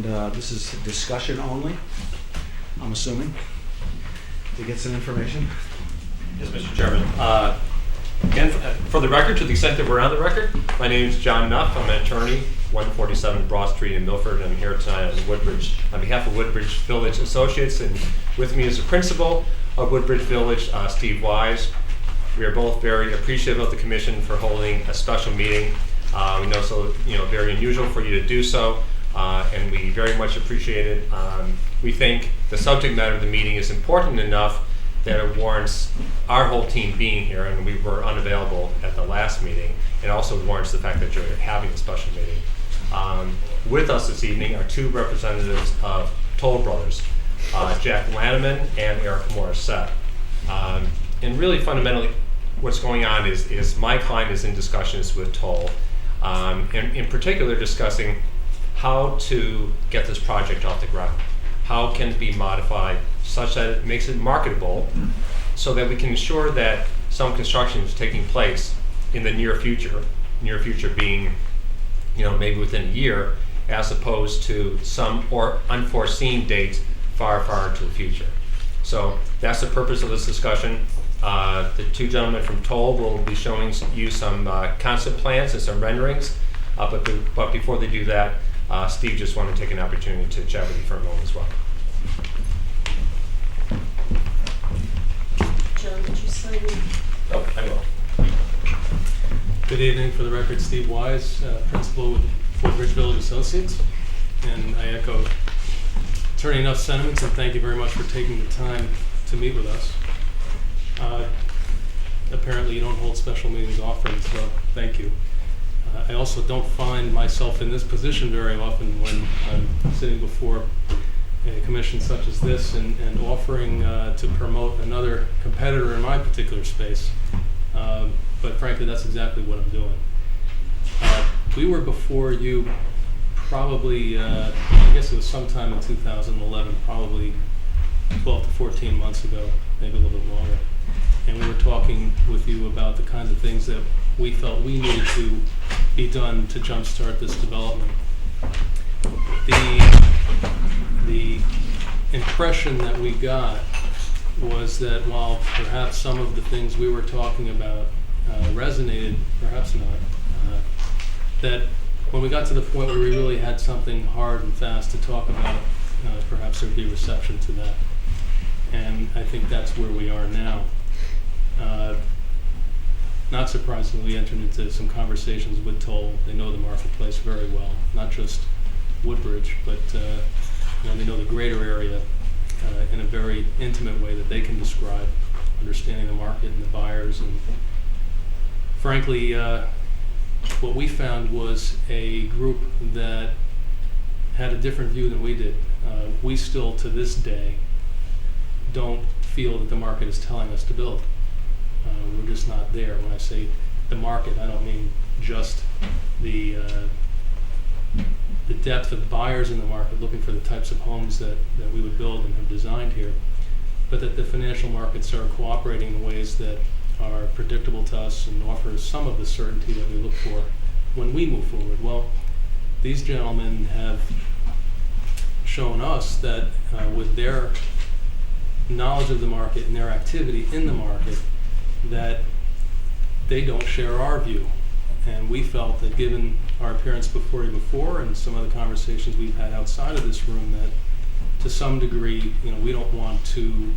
And this is discussion only, I'm assuming, to get some information. Yes, Mr. Chairman. Again, for the record, to the extent that we're on the record, my name is John Nuff. I'm an attorney, 147 Broad Street in Milford, and I'm here tonight on Woodbridge, on behalf of Woodbridge Village Associates, and with me is the principal of Woodbridge Village, Steve Wise. We are both very appreciative of the commission for holding a special meeting. We know so, very unusual for you to do so, and we very much appreciate it. We think the subject matter of the meeting is important enough that it warrants our whole team being here, and we were unavailable at the last meeting. It also warrants the fact that you're having a special meeting. With us this evening are two representatives of Toll Brothers, Jack Lanneman and Eric Morissette. And really fundamentally what's going on is my client is in discussions with Toll, and in particular discussing how to get this project off the ground. How can it be modified such that it makes it marketable so that we can ensure that some construction is taking place in the near future being, maybe within a year, as opposed to some or unforeseen dates far, far into the future. So that's the purpose of this discussion. The two gentlemen from Toll will be showing you some concept plans and some renderings, but before they do that, Steve just wanted to take an opportunity to chat with you for a moment as well. John, would you sign in? Oh, I will. Good evening. For the record, Steve Wise, principal with Woodbridge Village Associates, and I echo Attorney Nuff's sentiments and thank you very much for taking the time to meet with us. Apparently you don't hold special meetings often, so thank you. I also don't find myself in this position very often when I'm sitting before a commission such as this and offering to promote another competitor in my particular space. But frankly, that's exactly what I'm doing. We were before you probably, I guess it was sometime in 2011, probably 12 to 14 months ago, maybe a little bit longer. And we were talking with you about the kinds of things that we felt we needed to be done to jumpstart this development. The impression that we got was that while perhaps some of the things we were talking about resonated, perhaps not, that when we got to the point where we really had something hard and fast to talk about, perhaps there'd be reception to that. And I think that's where we are now. Not surprisingly, we entered into some conversations with Toll. They know the marketplace very well, not just Woodbridge, but they know the greater area in a very intimate way that they can describe, understanding the market and the buyers. And frankly, what we found was a group that had a different view than we did. We still, to this day, don't feel that the market is telling us to build. We're just not there. When I say the market, I don't mean just the depth of buyers in the market looking for the types of homes that we would build and have designed here, but that the financial markets are cooperating in ways that are predictable to us and offer some of the certainty that we look for when we move forward. Well, these gentlemen have shown us that with their knowledge of the market and their activity in the market, that they don't share our view. And we felt that given our appearance before you before and some of the conversations we've had outside of this room, that to some degree, we don't want to,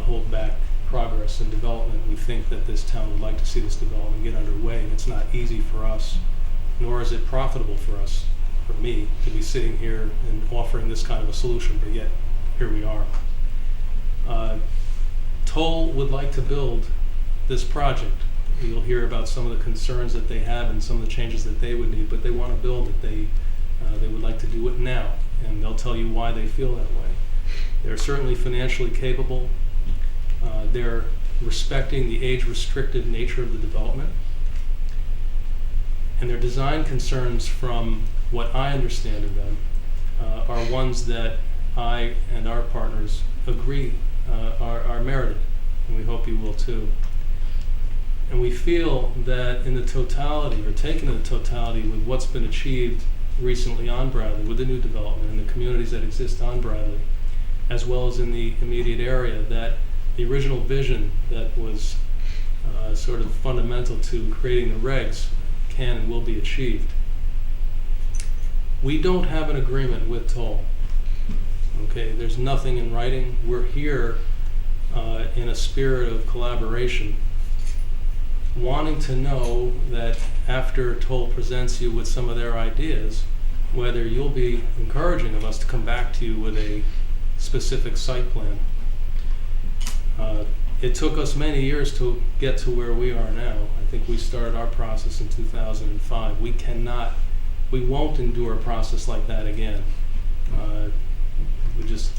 hold back progress and development. We think that this town would like to see this development get underway, and it's not easy for us, nor is it profitable for us, for me, to be sitting here and offering this kind of a solution, but yet here we are. Toll would like to build this project. You'll hear about some of the concerns that they have and some of the changes that they would need, but they want to build it. They would like to do it now, and they'll tell you why they feel that way. They're certainly financially capable. They're respecting the age-restricted nature of the development. And their design concerns, from what I understand of them, are ones that I and our partners agree are merited, and we hope you will too. And we feel that in the totality, or taken in the totality with what's been achieved recently on Bradley with the new development and the communities that exist on Bradley, as well as in the immediate area, that the original vision that was sort of fundamental to creating the regs can and will be achieved. We don't have an agreement with Toll. Okay, there's nothing in writing. We're here in a spirit of collaboration, wanting to know that after Toll presents you with some of their ideas, whether you'll be encouraging of us to come back to you with a specific site plan. It took us many years to get to where we are now. I think we started our process in 2005. We won't endure a process like that again. We just,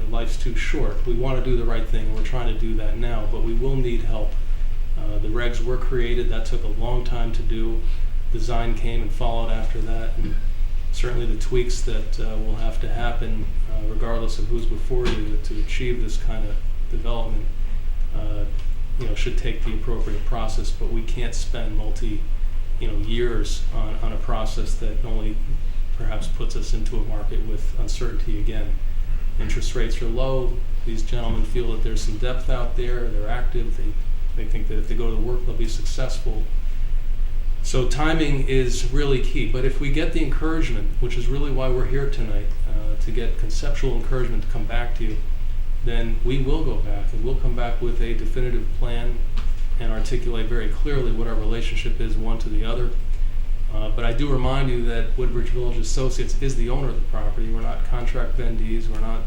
life's too short. We want to do the right thing, and we're trying to do that now, but we will need help. The regs were created. That took a long time to do. Design came and followed after that, and certainly the tweaks that will have to happen, regardless of who's before you, to achieve this kind of development, should take the appropriate process. But we can't spend years on a process that only perhaps puts us into a market with uncertainty again. Interest rates are low. These gentlemen feel that there's some depth out there. They're active. They think that if they go to work, they'll be successful. So timing is really key. But if we get the encouragement, which is really why we're here tonight, to get conceptual encouragement to come back to you, then we will go back, and we'll come back with a definitive plan and articulate very clearly what our relationship is one to the other. But I do remind you that Woodbridge Village Associates is the owner of the property. We're not contract vendees. We're not,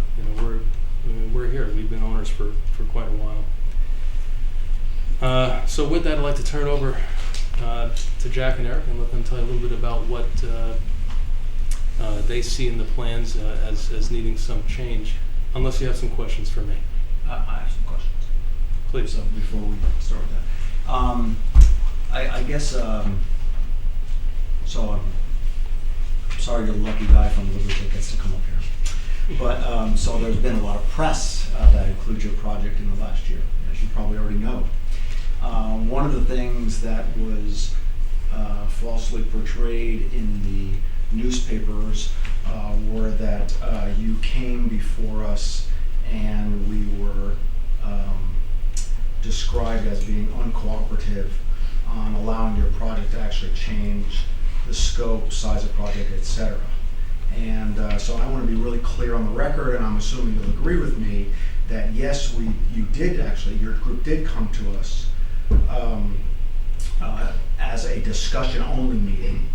we're here. We've been owners for quite a while. So with that, I'd like to turn it over to Jack and Eric and let them tell you a little bit about what they see in the plans as needing some change, unless you have some questions for me. I have some questions. Please. So before we start with that, I guess, so I'm sorry you're the lucky guy from Woodbridge that gets to come up here. But so there's been a lot of press that includes your project in the last year, as you probably already know. One of the things that was falsely portrayed in the newspapers were that you came before us and we were described as being uncooperative on allowing your project to actually change the scope, size of project, etc. And so I want to be really clear on the record, and I'm assuming you'll agree with me that yes, you did actually, your group did come to us as a discussion-only meeting,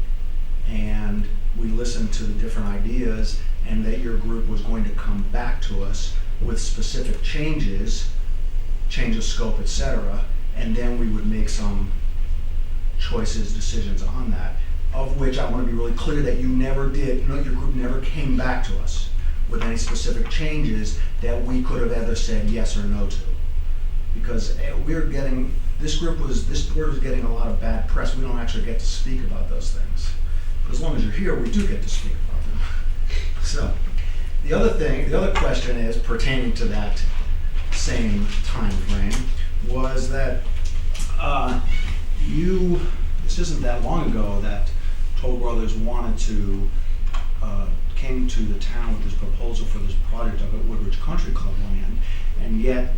and we listened to the different ideas, and that your group was going to come back to us with specific changes, change of scope, etc., and then we would make some choices, decisions on that, of which I want to be really clear that you never did, your group never came back to us with any specific changes that we could have either said yes or no to. Because this board was getting a lot of bad press. We don't actually get to speak about those things. But as long as you're here, we do get to speak about them. So, the other question is pertaining to that same time frame, was that this isn't that long ago that Toll Brothers came to the town with this proposal for this project up at Woodbridge Country Club land, and yet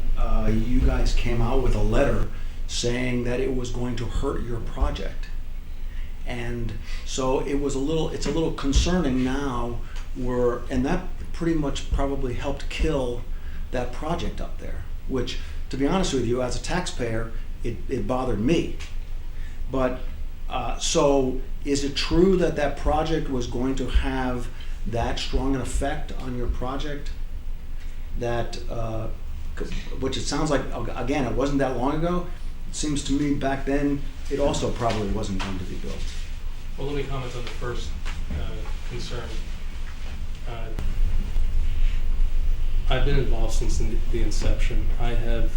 you guys came out with a letter saying that it was going to hurt your project. And so it's a little concerning now, and that pretty much probably helped kill that project up there, which, to be honest with you, as a taxpayer, it bothered me. But so is it true that project was going to have that strong an effect on your project? Which it sounds like, again, it wasn't that long ago. It seems to me back then it also probably wasn't going to be built. Well, let me comment on the first concern. I've been involved since the inception. I have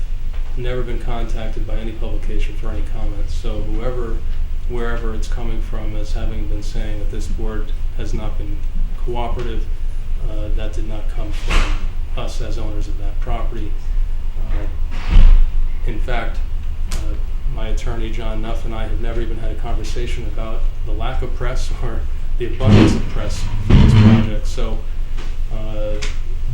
never been contacted by any publication for any comments. So wherever it's coming from as having been saying that this board has not been cooperative, that did not come from us as owners of that property. In fact, my attorney, John Nuff, and I have never even had a conversation about the lack of press or the abundance of press for this project. So,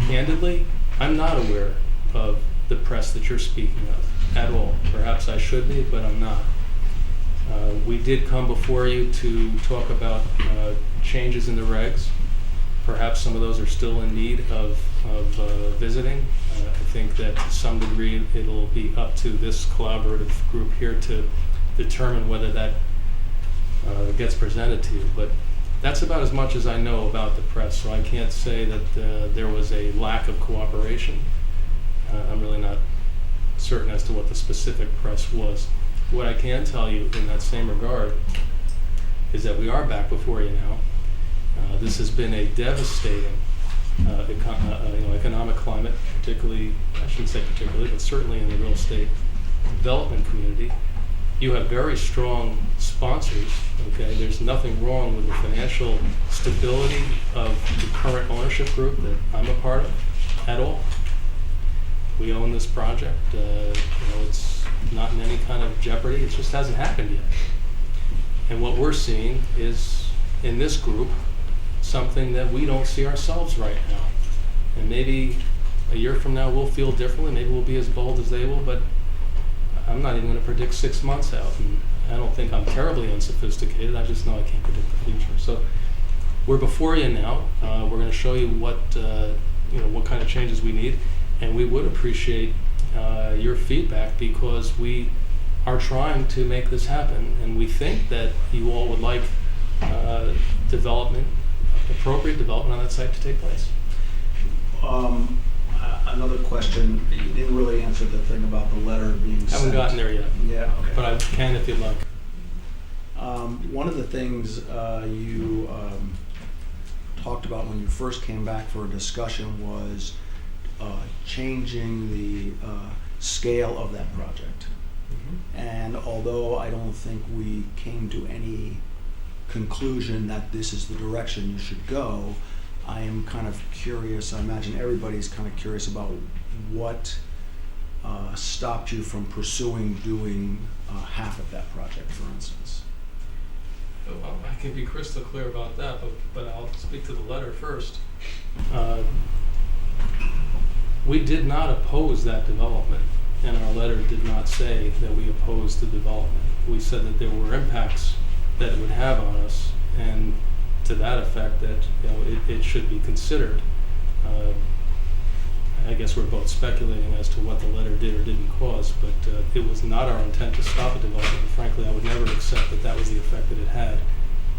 candidly, I'm not aware of the press that you're speaking of at all. Perhaps I should be, but I'm not. We did come before you to talk about changes in the regs. Perhaps some of those are still in need of visiting. I think that to some degree it'll be up to this collaborative group here to determine whether that gets presented to you. But that's about as much as I know about the press, so I can't say that there was a lack of cooperation. I'm really not certain as to what the specific press was. What I can tell you in that same regard is that we are back before you now. This has been a devastating economic climate, particularly, I shouldn't say particularly, but certainly in the real estate development community. You have very strong sponsors, okay? There's nothing wrong with the financial stability of the current ownership group that I'm a part of at all. We own this project. It's not in any kind of jeopardy. It just hasn't happened yet. And what we're seeing is, in this group, something that we don't see ourselves right now. And maybe a year from now we'll feel differently. Maybe we'll be as bold as they will, but I'm not even going to predict 6 months out. And I don't think I'm terribly unsophisticated. I just know I can't predict the future. So we're before you now. We're going to show you what kind of changes we need. And we would appreciate your feedback, because we are trying to make this happen, and we think that you all would like appropriate development on that site to take place. Another question, you didn't really answer the thing about the letter being sent. Haven't gotten there yet. Yeah, okay. But I can if you'd like. One of the things you talked about when you first came back for a discussion was changing the scale of that project. Mm-hmm. And although I don't think we came to any conclusion that this is the direction you should go, I am kind of curious. I imagine everybody's kind of curious about what stopped you from pursuing doing half of that project, for instance. Well, I can be crystal clear about that, but I'll speak to the letter first. We did not oppose that development, and our letter did not say that we opposed the development. We said that there were impacts that it would have on us, and to that effect that it should be considered. I guess we're both speculating as to what the letter did or didn't cause, but it was not our intent to stop a development. Frankly, I would never accept that that was the effect that it had.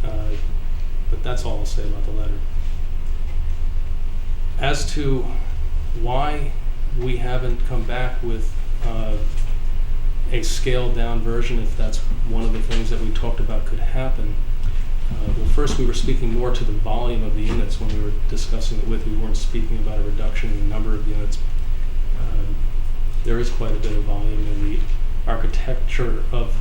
But that's all I'll say about the letter. As to why we haven't come back with a scaled down version, if that's one of the things that we talked about could happen. Well, first we were speaking more to the volume of the units when we were discussing it with. We weren't speaking about a reduction in the number of units. There is quite a bit of volume in the architecture of,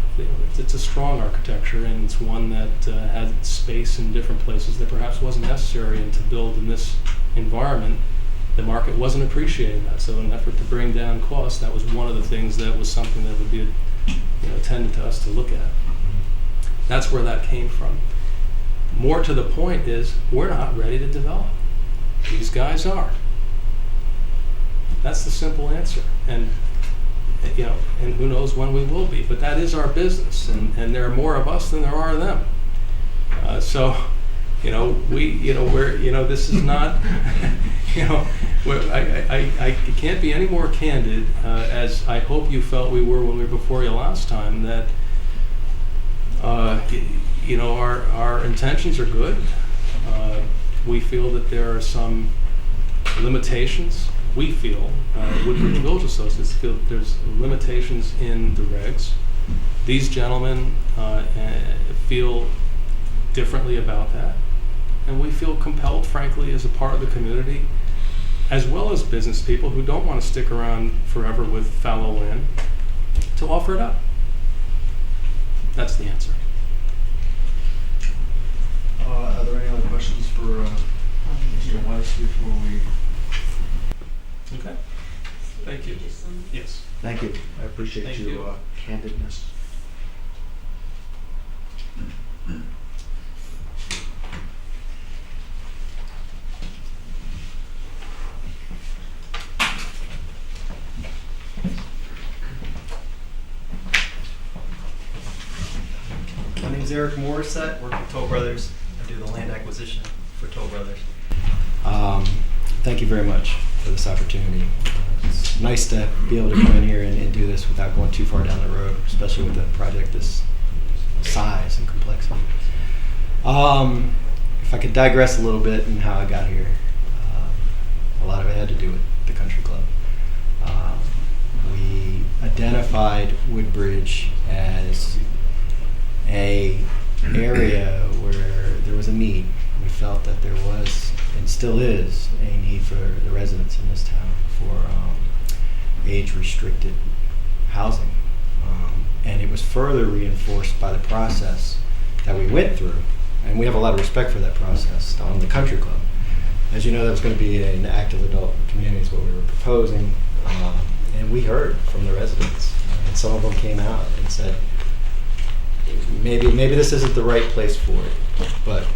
it's a strong architecture, and it's one that had space in different places that perhaps wasn't necessary, and to build in this environment, the market wasn't appreciating that. So in an effort to bring down costs, that was one of the things that was something that would be tended to us to look at. That's where that came from. More to the point is, we're not ready to develop. These guys are. That's the simple answer. And and who knows when we will be, but that is our business, and there are more of us than there are of them. This is not, I can't be any more candid, as I hope you felt we were when we were before you last time, that, our intentions are good. We feel that there are some limitations. We feel, Woodbridge Village Associates feel that there's limitations in the regs. These gentlemen feel differently about that. And we feel compelled, frankly, as a part of the community, as well as business people who don't want to stick around forever with fallow land, to offer it up. That's the answer. Are there any other questions for Mr. Weiss before we... Okay. Thank you. Yes. Thank you. I appreciate Thank your you. candidness. name's Eric Morissette, work with Toll Brothers. I do the land acquisition for Toll Brothers. Thank you very much for this opportunity. It's nice to be able to come in here and do this without going too far down the road, especially with a project this size and complexity. If I could digress a little bit in how I got here, a lot of it had to do with the Country Club. We identified Woodbridge as a area where there was a need. We felt that there was and still is a need for the residents in this town for age-restricted housing. And it was further reinforced by the process that we went through. And we have a lot of respect for that process on the Country Club. As you know, that was going to be an active adult community is what we were proposing. And we heard from the residents. And some of them came out and said, maybe this isn't the right place for it, but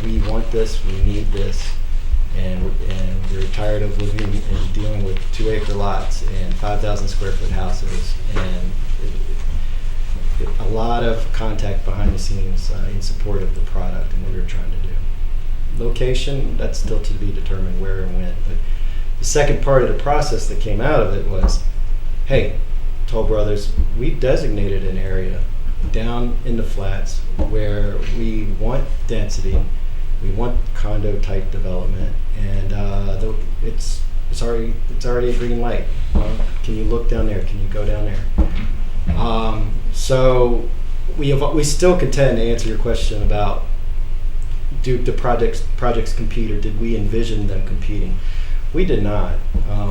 we want this, we need this, and we're tired of living and dealing with 2-acre lots and 5,000 square foot houses, and a lot of contact behind the scenes in support of the product and what we were trying to do. Location, that's still to be determined where and when, but the second part of the process that came out of it was, hey, Toll Brothers, we've designated an area down in the flats where we want density, we want condo type development, and it's already a green light. Can you look down there? Can you go down there? So we still contend to answer your question about do the projects compete, or did we envision them competing? We did not.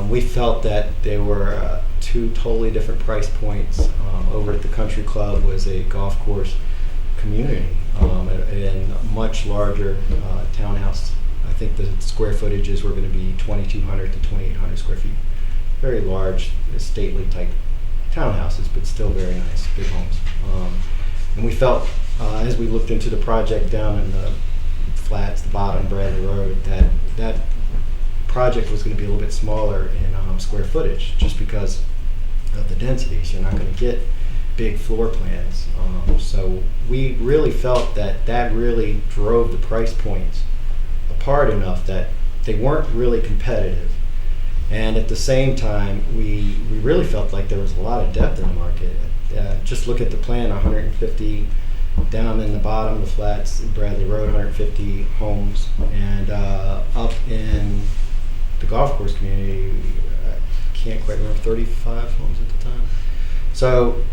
We felt that they were two totally different price points. Over at the Country Club was a golf course community and a much larger townhouse. I think the square footages were going to be 2,200 to 2,800 square feet. Very large, stately type townhouses, but still very nice, big homes. And we felt, as we looked into the project down in the flats, the bottom Bradley Road, that project was going to be a little bit smaller in square footage, just because of the densities. You're not going to get big floor plans. So we really felt that really drove the price points apart enough that they weren't really competitive. And at the same time, we really felt like there was a lot of depth in the market. Just look at the plan, 150 down in the bottom of the flats, Bradley Road, 150 homes, and up in the golf course community, I can't quite remember, 35 homes at the time. So,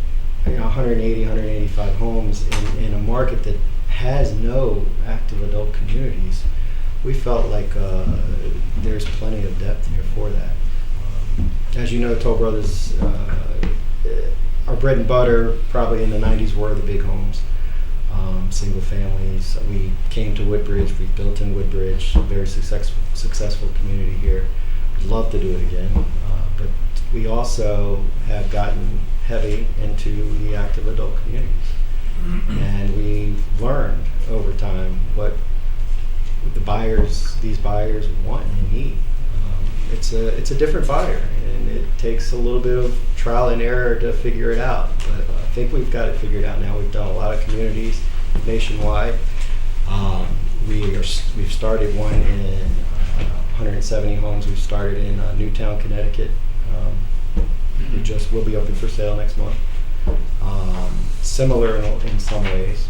180, 185 homes in a market that has no active adult communities. We felt like there's plenty of depth here for that. As you know, Toll Brothers, our bread and butter probably in the 90s were the big homes, single families. We came to Woodbridge, we built in Woodbridge, a very successful community here. We'd love to do it again, but we also have gotten heavy into the active adult communities. And we've learned over time what these buyers want and need. It's a different buyer, and it takes a little bit of trial and error to figure it out. But I think we've got it figured out now. We've done a lot of communities nationwide. We've started one in 170 homes. We've started in Newtown, Connecticut. We'll be open for sale next month. Similar in some ways.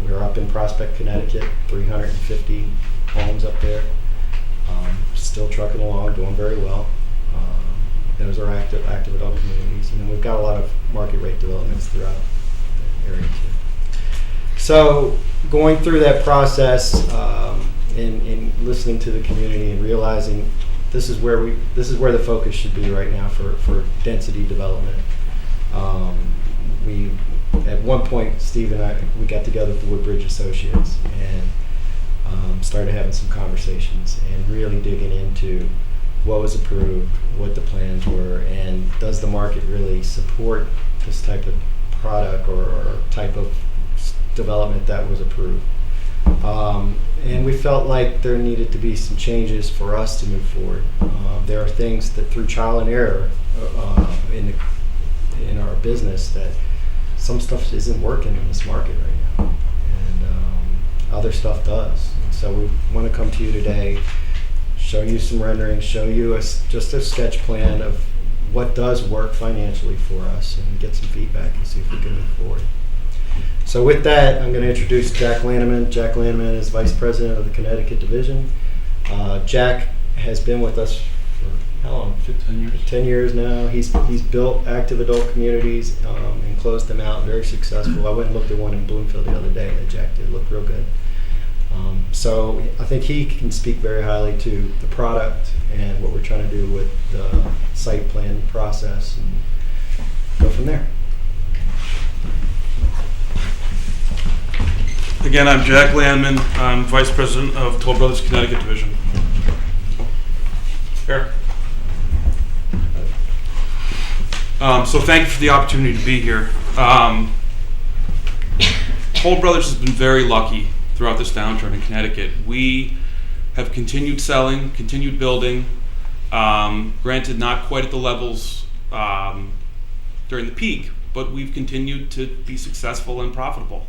We're up in Prospect, Connecticut, 350 homes up there. Still trucking along, doing very well. Those are active adult communities. And then we've got a lot of market rate developments throughout the area too. So going through that process and listening to the community and realizing this is where the focus should be right now for density development. We at one point, Steve and we got together with the Woodbridge Associates and started having some conversations and really digging into what was approved, what the plans were, and does the market really support this type of product or type of development that was approved. And we felt like there needed to be some changes for us to move forward. There are things that through trial and error in our business that some stuff isn't working in this market right now, and other stuff does. And so we want to come to you today, show you some renderings, show you just a sketch plan of what does work financially for us, and get some feedback and see if we can move forward. So with that, I'm going to introduce Jack Lanneman. Jack Lanneman is Vice President of the Connecticut Division. Jack has been with us for how long? 10 years. 10 years now. He's built active adult communities and closed them out, very successful. I went and looked at one in Bloomfield the other day that Jack did. Looked real good. So I think he can speak very highly to the product and what we're trying to do with the site plan process, and go from there. Again, I'm Jack Landman. I'm Vice President of Toll Brothers Connecticut Division. Eric? So thank you for the opportunity to be here. Toll Brothers has been very lucky throughout this downturn in Connecticut. We have continued selling, continued building, granted not quite at the levels during the peak, but we've continued to be successful and profitable.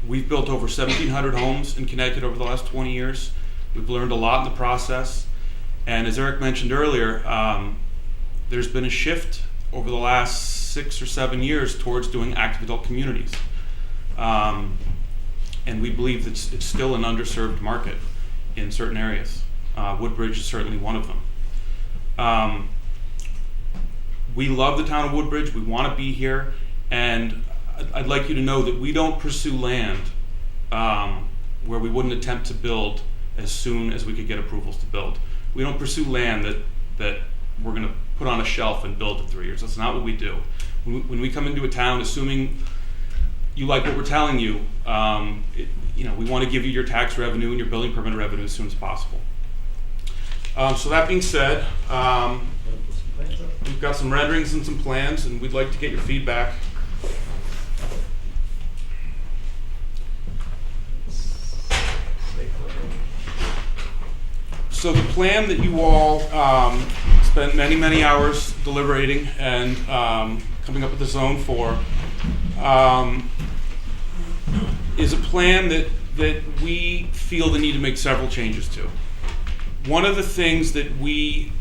We've built over 1,700 homes in Connecticut over the last 20 years. We've learned a lot in the process. And as Eric mentioned earlier, there's been a shift over the last 6 or 7 years towards doing active adult communities. And we believe that it's still an underserved market in certain areas. Woodbridge is certainly one of them. We love the town of Woodbridge. We want to be here. And I'd like you to know that we don't pursue land where we wouldn't attempt to build as soon as we could get approvals to build. We don't pursue land that we're going to put on a shelf and build in 3 years. That's not what we do. When we come into a town, assuming you like what we're telling you, we want to give you your tax revenue and your building permit revenue as soon as possible. So that being said, we've got some renderings and some plans, and we'd like to get your feedback. So the plan that you all spent many, many hours deliberating and coming up with a zone for is a plan that we feel the need to make several changes to. One of the things that we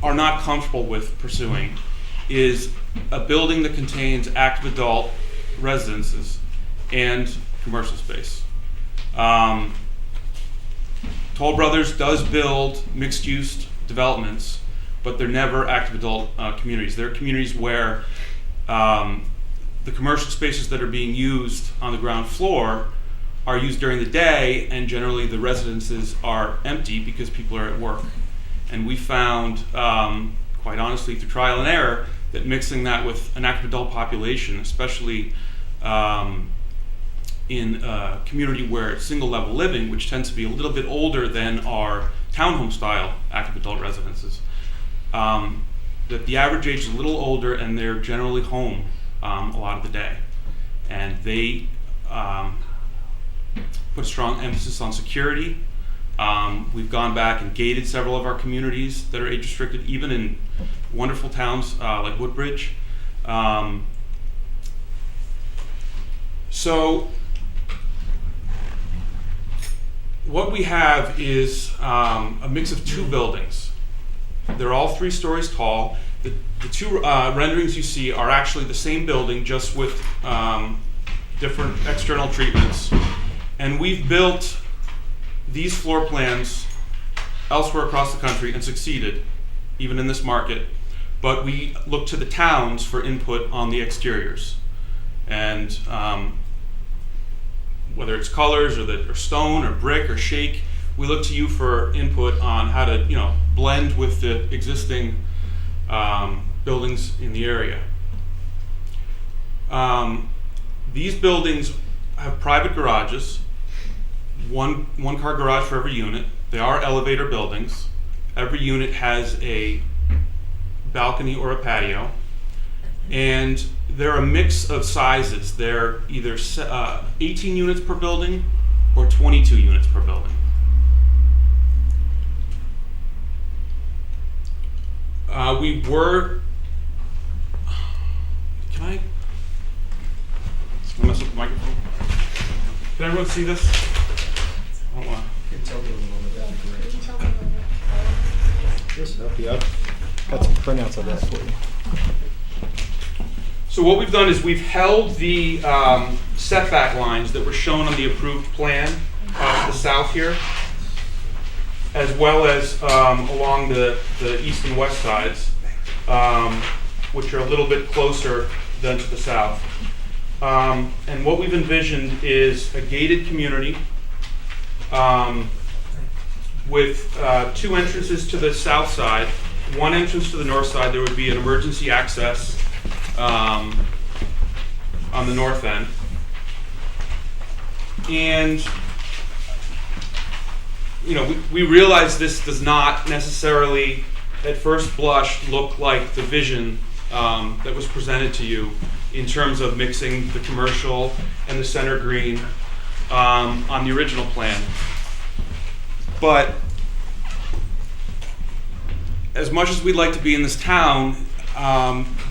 are not comfortable with pursuing is a building that contains active adult residences and commercial space. Toll Brothers does build mixed-use developments, but they're never active adult communities. They're communities where the commercial spaces that are being used on the ground floor are used during the day, and generally the residences are empty because people are at work. And we found, quite honestly, through trial and error, that mixing that with an active adult population, especially in a community where it's single level living, which tends to be a little bit older than our townhome style active adult residences, that the average age is a little older and they're generally home a lot of the day. And they put a strong emphasis on security. We've gone back and gated several of our communities that are age restricted, even in wonderful towns like Woodbridge. So what we have is a mix of two buildings. They're all 3 stories tall. The two renderings you see are actually the same building, just with different external treatments. And we've built these floor plans elsewhere across the country and succeeded, even in this market. But we look to the towns for input on the exteriors. And whether it's colors or stone or brick or shake, we look to you for input on how to blend with the existing buildings in the area. These buildings have private garages, one car garage for every unit. They are elevator buildings. Every unit has a balcony or a patio, and they're a mix of sizes. They're either 18 units per building or 22 units per building. I mess up the microphone. Can everyone see this? I don't want. Just help you out. Got some printouts of that for you. So what we've done is we've held the setback lines that were shown on the approved plan to the south here, as well as along the east and west sides, which are a little bit closer than to the south. And what we've envisioned is a gated community with 2 entrances to the south side, 1 entrance to the north side. There would be an emergency access on the north end. And, you know, we realize this does not necessarily, at first blush, look like the vision that was presented to you in terms of mixing the commercial and the center green on the original plan. But as much as we'd like to be in this town,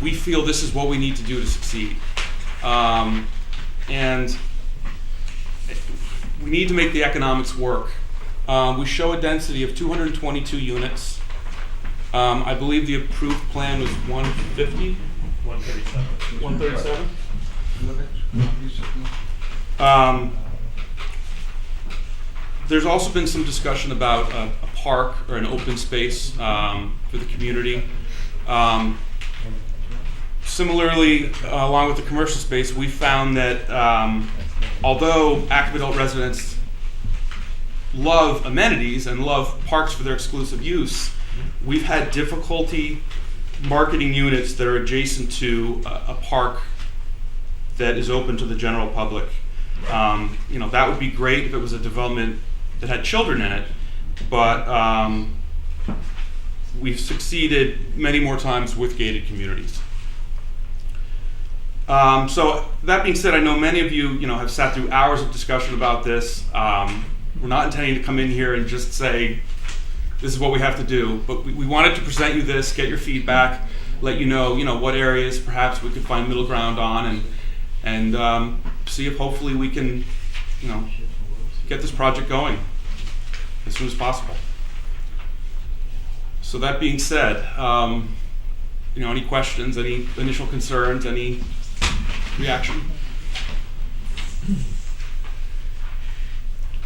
we feel this is what we need to do to succeed. And we need to make the economics work. We show a density of 222 units. I believe the approved plan was 150? 137. 137? There's also been some discussion about a park or an open space for the community. Similarly, along with the commercial space, we found that although active adult residents love amenities and love parks for their exclusive use, we've had difficulty marketing units that are adjacent to a park that is open to the general public. You know, that would be great if it was a development that had children in it, but we've succeeded many more times with gated communities. So that being said, I know many of you, have sat through hours of discussion about this. We're not intending to come in here and just say, this is what we have to do, but we wanted to present you this, get your feedback, let you know, what areas perhaps we could find middle ground on, and see if hopefully we can, get this project going as soon as possible. So that being said, any questions, any initial concerns, any reaction?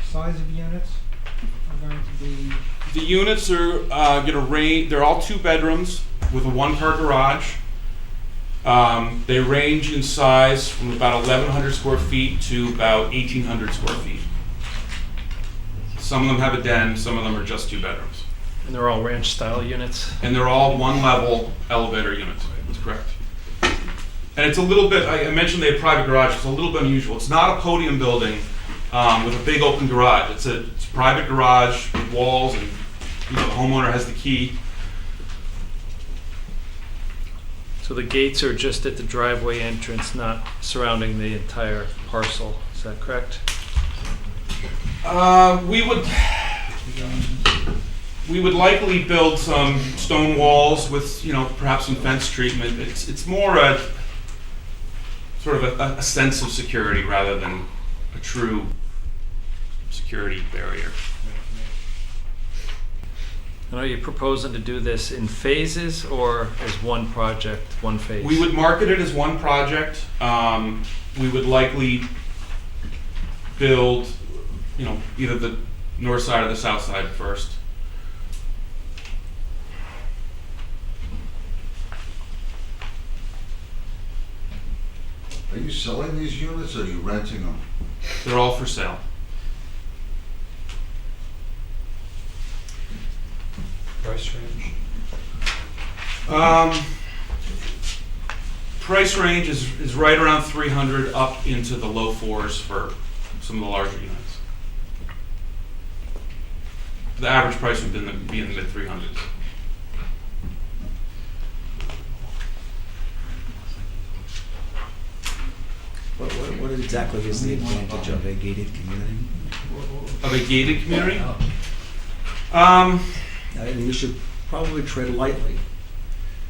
Size of units are going to be... The units are going to range, they're all 2 bedrooms with a 1-car garage. They range in size from about 1,100 square feet to about 1,800 square feet. Some of them have a den, some of them are just 2 bedrooms. And they're all ranch style units? And they're all 1-level elevator units, that's correct. And it's a little bit, I mentioned they have private garage, it's a little bit unusual. It's not a podium building with a big open garage. It's a private garage with walls, and the homeowner has the key. So the gates are just at the driveway entrance, not surrounding the entire parcel, is that correct? We would likely build some stone walls with, perhaps some fence treatment. It's more a sort of a sense of security rather than a true security barrier. And are you proposing to do this in phases or as one project, one phase? We would market it as one project. We would likely build, either the north side or the south side first. Are you selling these units or are you renting them? They're all for sale. Price range? Price range is right around 300 up into the low 4s for some of the larger units. The average price would be in the mid 300s. What exactly is the advantage of a gated community? Of a gated community? I mean, you should probably tread lightly,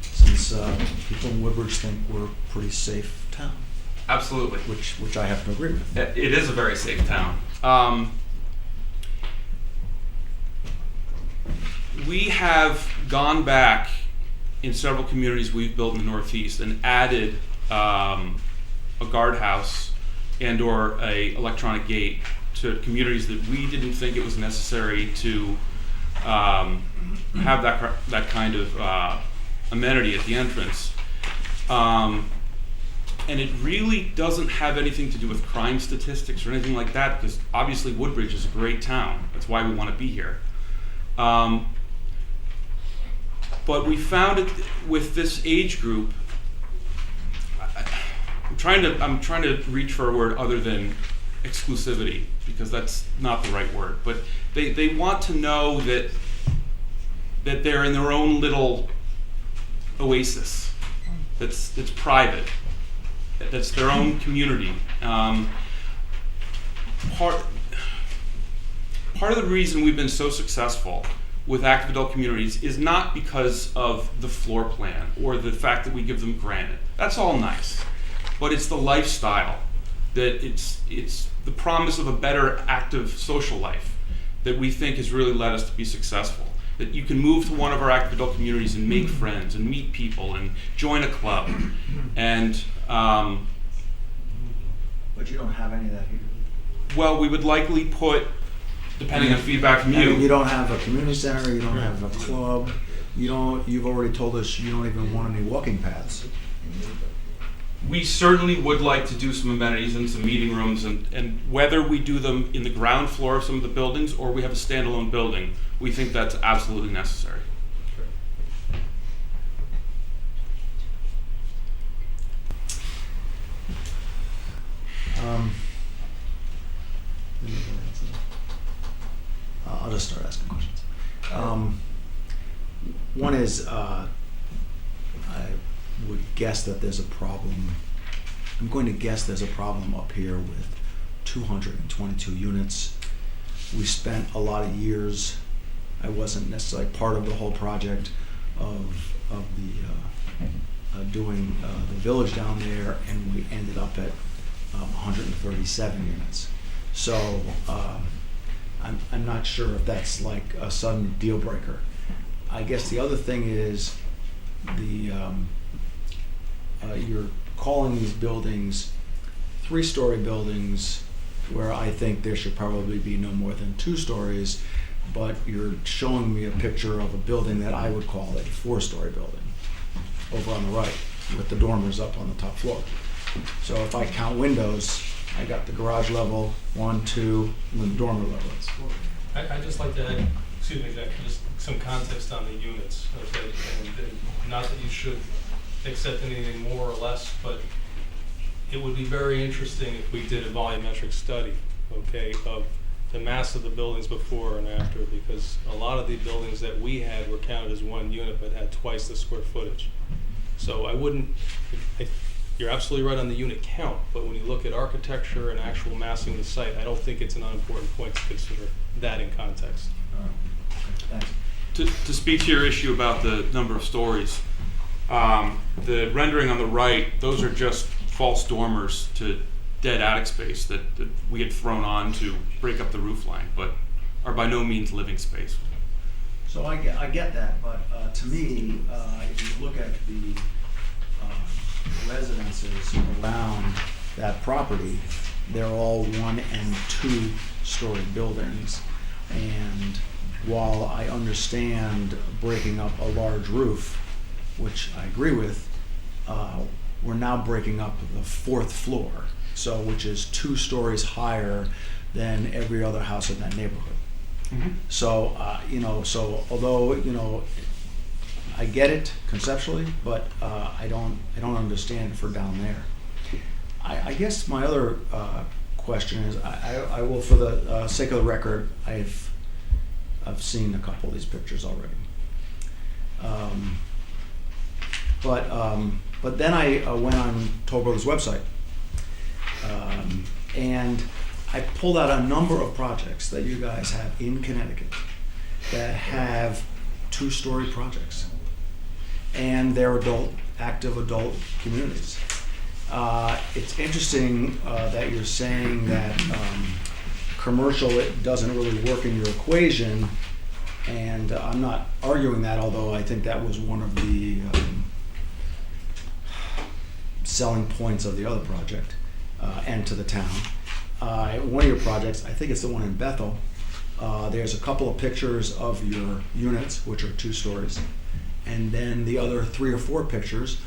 since since people in Woodbridge think we're a pretty safe town, Absolutely. which I have to agree with. It is a very safe town. We have gone back in several communities we've built in the Northeast and added a guardhouse and/or a electronic gate to communities that we didn't think it was necessary to have that kind of amenity at the entrance. And it really doesn't have anything to do with crime statistics or anything like that, because obviously Woodbridge is a great town. That's why we want to be here. But we found it with this age group. I'm trying to reach for a word other than exclusivity, because that's not the right word. But they want to know that they're in their own little oasis. That's private. That's their own community. Part of the reason we've been so successful with active adult communities is not because of the floor plan or the fact that we give them granite. That's all nice, but it's the lifestyle, that it's the promise of a better active social life that we think has really led us to be successful. That you can move to one of our active adult communities and make friends and meet people and join a club. And But you don't have any of that here. well, we would likely put, depending on feedback from I mean, you you, don't have a community center, you don't have a club, you've already told us you don't even want any walking paths. we certainly would like to do some amenities and some meeting rooms, and whether we do them in the ground floor of some of the buildings or we have a standalone building, we think that's absolutely necessary. I'll just start asking questions. One is, I would guess that there's a problem. I'm going to guess there's a problem up here with 222 units. We spent a lot of years, I wasn't necessarily part of the whole project of the doing the village down there, and we ended up at 137 units. So I'm not sure if that's like a sudden deal breaker. I guess the other thing is you're calling these buildings 3-story buildings, where I think there should probably be no more than 2 stories, but you're showing me a picture of a building that I would call a 4-story building over on the right, with the dormers up on the top floor. So if I count windows, I got the garage level, 1, 2, and then the dormer level. I'd just like to add, excuse me, Jack, just some context on the units, okay? And not that you should accept anything more or less, but it would be very interesting if we did a volumetric study, okay, of the mass of the buildings before and after, because a lot of the buildings that we had were counted as 1 unit but had twice the square footage. So I wouldn't, you're absolutely right on the unit count, but when you look at architecture and actual massing of the site, I don't think it's an unimportant point to consider that in context. Thanks. to speak to your issue about the number of stories, the rendering on the right, those are just false dormers to dead attic space that we had thrown on to break up the roof line, but are by no means living space. So I get that, but to me, if you look at the residences around that property, they're all 1 and 2 story buildings. And while I understand breaking up a large roof, which I agree with, we're now breaking up the 4th floor, so which is 2 stories higher than every other house in that neighborhood. Mm-hmm. So, so although, I get it conceptually, but I don't understand for down there. I guess my other question is, I will, for the sake of the record, I've seen a couple of these pictures already. But then I went on Toll Brothers' website, and I pulled out a number of projects that you guys have in Connecticut that have 2-story projects. and they're active adult communities. It's interesting that you're saying that commercial, it doesn't really work in your equation, and I'm not arguing that, although I think that was one of the selling points of the other project and to the town. One of your projects, I think it's the one in Bethel, there's a couple of pictures of your units, which are 2 stories, and then the other 3 or 4 pictures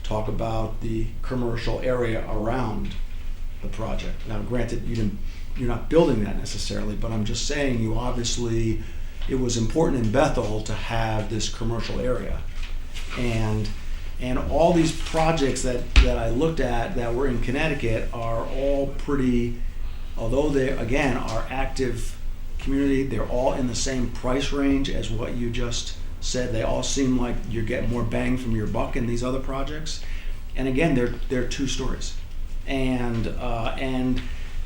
talk about the commercial area around the project. Now, granted, you're not building that necessarily, but I'm just saying you obviously, it was important in Bethel to have this commercial area. And all these projects that I looked at that were in Connecticut are all pretty, although they, again, are active community, they're all in the same price range as what you just said. They all seem like you're getting more bang from your buck in these other projects. And again, they're 2 stories. And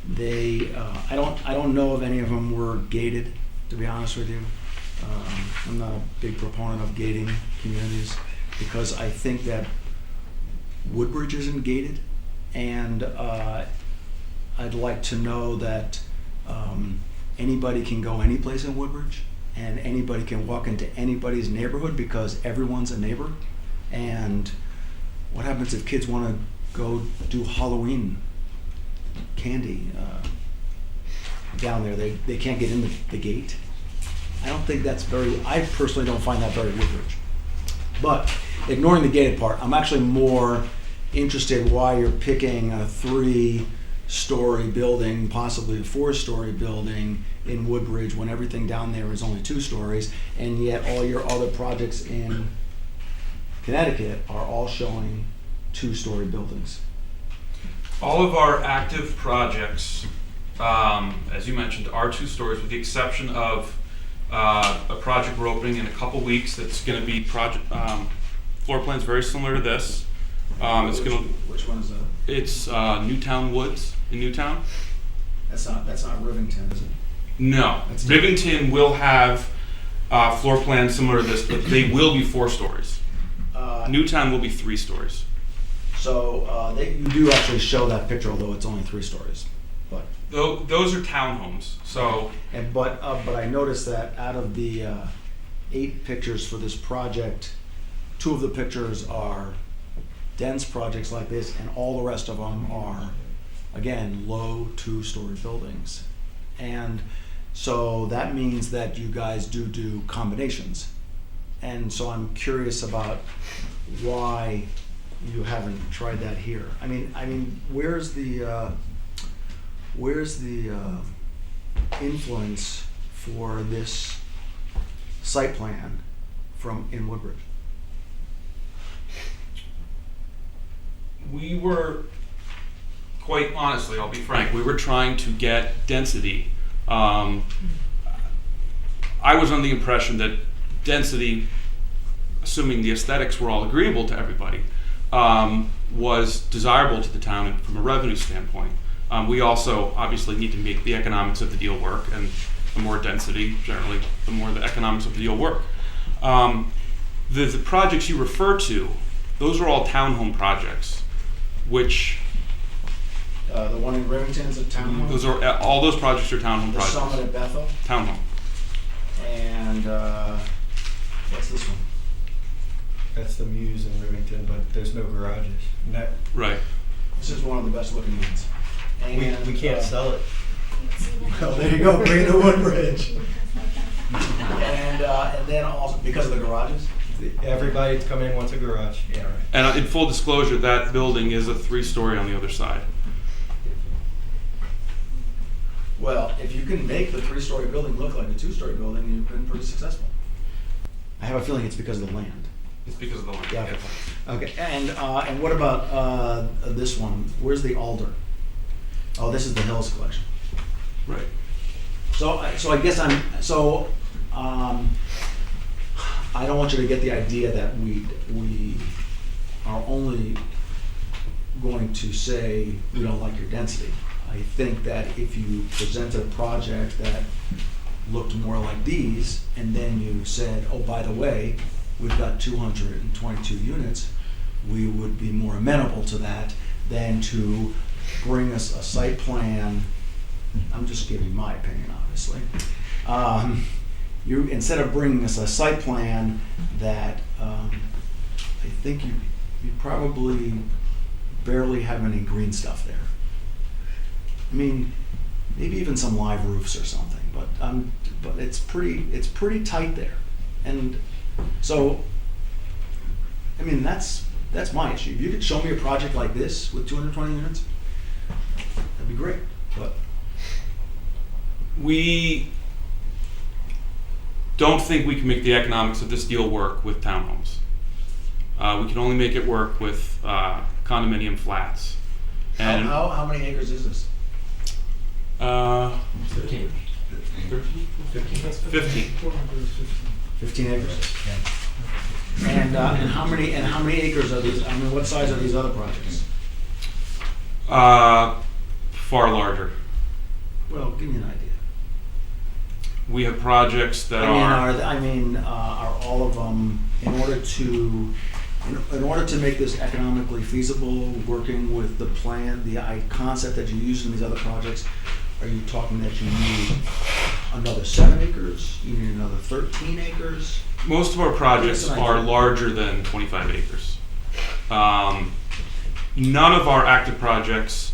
they, I don't know if any of them were gated, to be honest with you. I'm not a big proponent of gating communities because I think that Woodbridge isn't gated, and I'd like to know that anybody can go any place in Woodbridge, and anybody can walk into anybody's neighborhood because everyone's a neighbor. And what happens if kids want to go do Halloween candy down there? They can't get in the gate. I don't think that's I personally don't find that very Woodbridge. But ignoring the gated part, I'm actually more interested why you're picking a 3-story building, possibly a 4-story building in Woodbridge when everything down there is only 2 stories, and yet all your other projects in Connecticut are all showing 2-story buildings. All of our active projects, as you mentioned, are 2 stories, with the exception of a project we're opening in a couple weeks that's going to be floor plans very similar to this. Which one is that? It's Newtown Woods in Newtown. That's not Rivington, is it? No, That's Rivington will have floor plans similar to this, but they will be 4 stories. Newtown will be 3 stories. So you do actually show that picture, although it's only 3 stories. But Those are townhomes. So but I noticed that out of the 8 pictures for this project, 2 of the pictures are dense projects like this, and all the rest of them are, again, low 2-story buildings. And so that means that you guys do combinations. And so I'm curious about why you haven't tried that here. I mean, where's the influence for this site plan in Woodbridge? we were, quite honestly, I'll be frank, we were trying to get density. I was under the impression that density, assuming the aesthetics were all agreeable to everybody, was desirable to the town from a revenue standpoint. We also obviously need to make the economics of the deal work, and the more density, generally, the more the economics of the deal work. The projects you refer to, those are all townhome projects, which The one in Rivington's a townhome? those are all those projects are townhome The projects. Summit at Bethel? Townhome. And what's this one? That's the Muse in Rivington, but there's no garages. Right. This is one of the best looking ones. And, We can't sell it. Well, there you go, bring it to Woodbridge. And then also, because of the garages? Everybody that's coming in wants a garage. Yeah, right. And in full disclosure, that building is a 3-story on the other side. Well, if you can make the 3-story building look like a 2-story building, you've been pretty successful. I have a feeling it's because of the land. It's because of the land. Yeah. Okay. And what about this one? Where's the alder? Oh, this is the Hills collection. Right. So I guess I don't want you to get the idea that we are only going to say we don't like your density. I think that if you presented a project that looked more like these, and then you said, oh, by the way, we've got 222 units, we would be more amenable to that than to bring us a site plan. I'm just giving my opinion, obviously. Instead of bringing us a site plan that I think you probably barely have any green stuff there. I mean, maybe even some live roofs or something, but it's pretty tight there. And so, I mean, that's my issue. If you could show me a project like this with 220 units, that'd be great. But We don't think we can make the economics of this deal work with townhomes. We can only make it work with condominium flats. And how many acres is this? 15. 15 acres. And how many acres are these? I mean, what size are these other projects? Far larger. Well, give me an idea. We have projects that are all of them in order to make this economically feasible, working with the plan, the concept that you use in these other projects? Are you talking that you need another 7 acres? You need another 13 acres? most of our projects Give us an are idea. larger than 25 acres. None of our active projects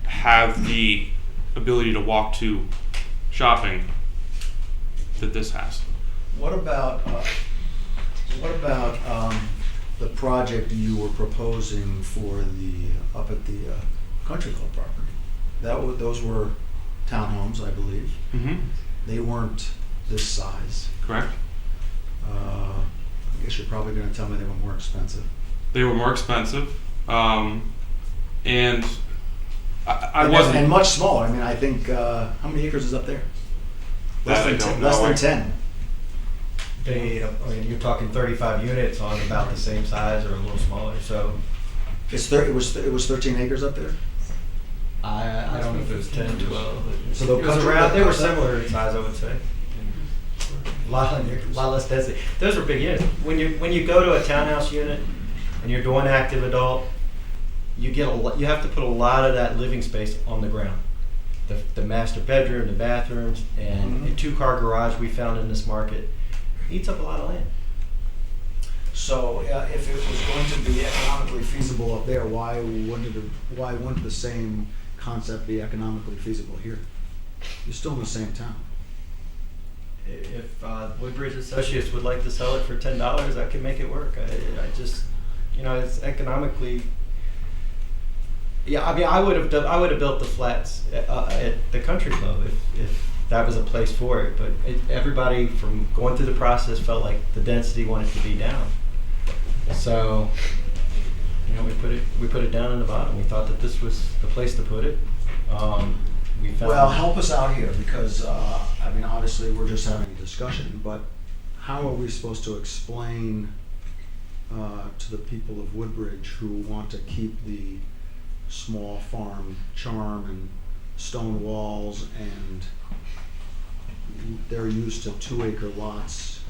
have the ability to walk to shopping that this has. What about the project you were proposing for up at the Country Club property? Those were townhomes, I believe. Mm-hmm. They weren't this size. Correct. I guess you're probably going to tell me they were more expensive. They were more expensive, and I wasn't. And much smaller. I mean, I think how many acres is up there? That I don't know. Less than 10. You're talking 35 units on about the same size or a little smaller. So It was 13 acres up there. I don't know if it was 10, 12. So the It was country- around. They were similar in size, I would say. A lot less density. Those were big units. When you go to a townhouse unit and you're doing active adult, you have to put a lot of that living space on the ground. The master bedroom, the bathrooms, and a 2-car garage we found in this market eats up a lot of land. So if it was going to be economically feasible up there, why wouldn't the same concept be economically feasible here? You're still in the same town. If Woodbridge Associates would like to sell it for $10, I could make it work. I just, it's economically. Yeah, I mean, I would have built the flats at the Country Club if that was a place for it. But everybody from going through the process felt like the density wanted to be down. So, we put it down in the bottom. We thought that this was the place to put it. We found. Well, help us out here because obviously we're just having a discussion, but how are we supposed to explain to the people of Woodbridge who want to keep the small farm charm and stone walls, and they're used to 2-acre lots?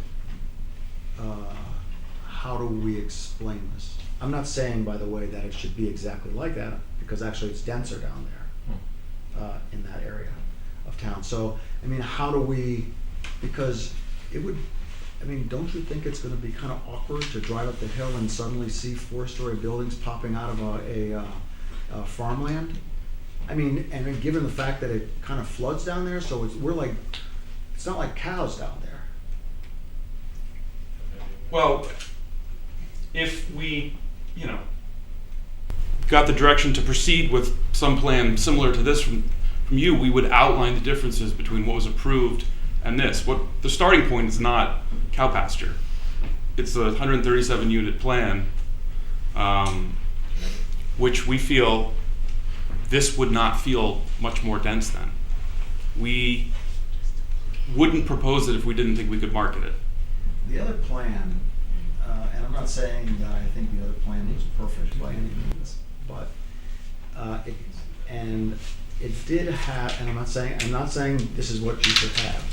How do we explain this? I'm not saying, by the way, that it should be exactly like that, because actually it's denser down there in that area of town. So, I mean, how do we, because it would, don't you think it's gonna be kind of awkward to drive up the hill and suddenly see 4-story buildings popping out of a farmland? I mean, and then given the fact that it kind of floods down there, so it's not like cows down there. Well, if we, got the direction to proceed with some plan similar to this from you, we would outline the differences between what was approved and this. What the starting point is not cow pasture. It's a 137 unit plan, which we feel this would not feel much more dense than. We wouldn't propose it if we didn't think we could market it. The other plan, and I'm not saying that I think the other plan was perfect by any means, but it did have, and I'm not saying this is what you should have.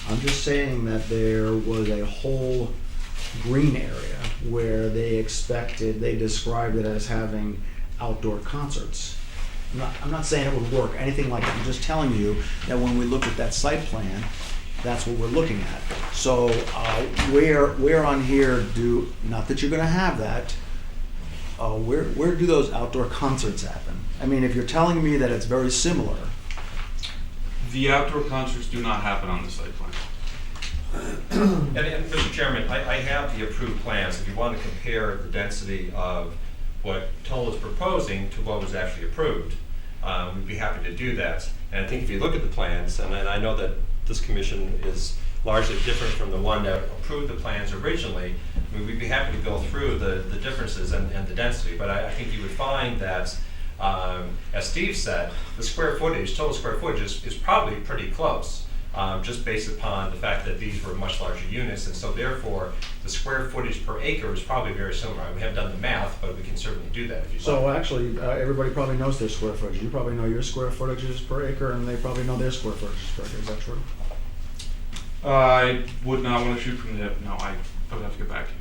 I'm just saying that there was a whole green area where they described it as having outdoor concerts. I'm not saying it would work, anything like that. I'm just telling you that when we look at that site plan, that's what we're looking at. So where on here not that you're gonna have that, where do those outdoor concerts happen? I mean, if you're telling me that it's very similar, The outdoor concerts do not happen on the site plan. And Mr. Chairman, I have the approved plans. If you want to compare the density of what Toll is proposing to what was actually approved, we'd be happy to do that. And I think if you look at the plans, and I know that this commission is largely different from the one that approved the plans originally, I mean, we'd be happy to go through the differences and the density, but I think you would find that, as Steve said, the total square footage is probably pretty close. Just based upon the fact that these were much larger units, and so therefore the square footage per acre is probably very similar. We haven't done the math, but we can certainly do that if you like. so actually, everybody probably knows their square footage. You probably know your square footages per acre, and they probably know their square footages per acre. Is that true? I would not want to shoot from the hip. No, I would have to get back to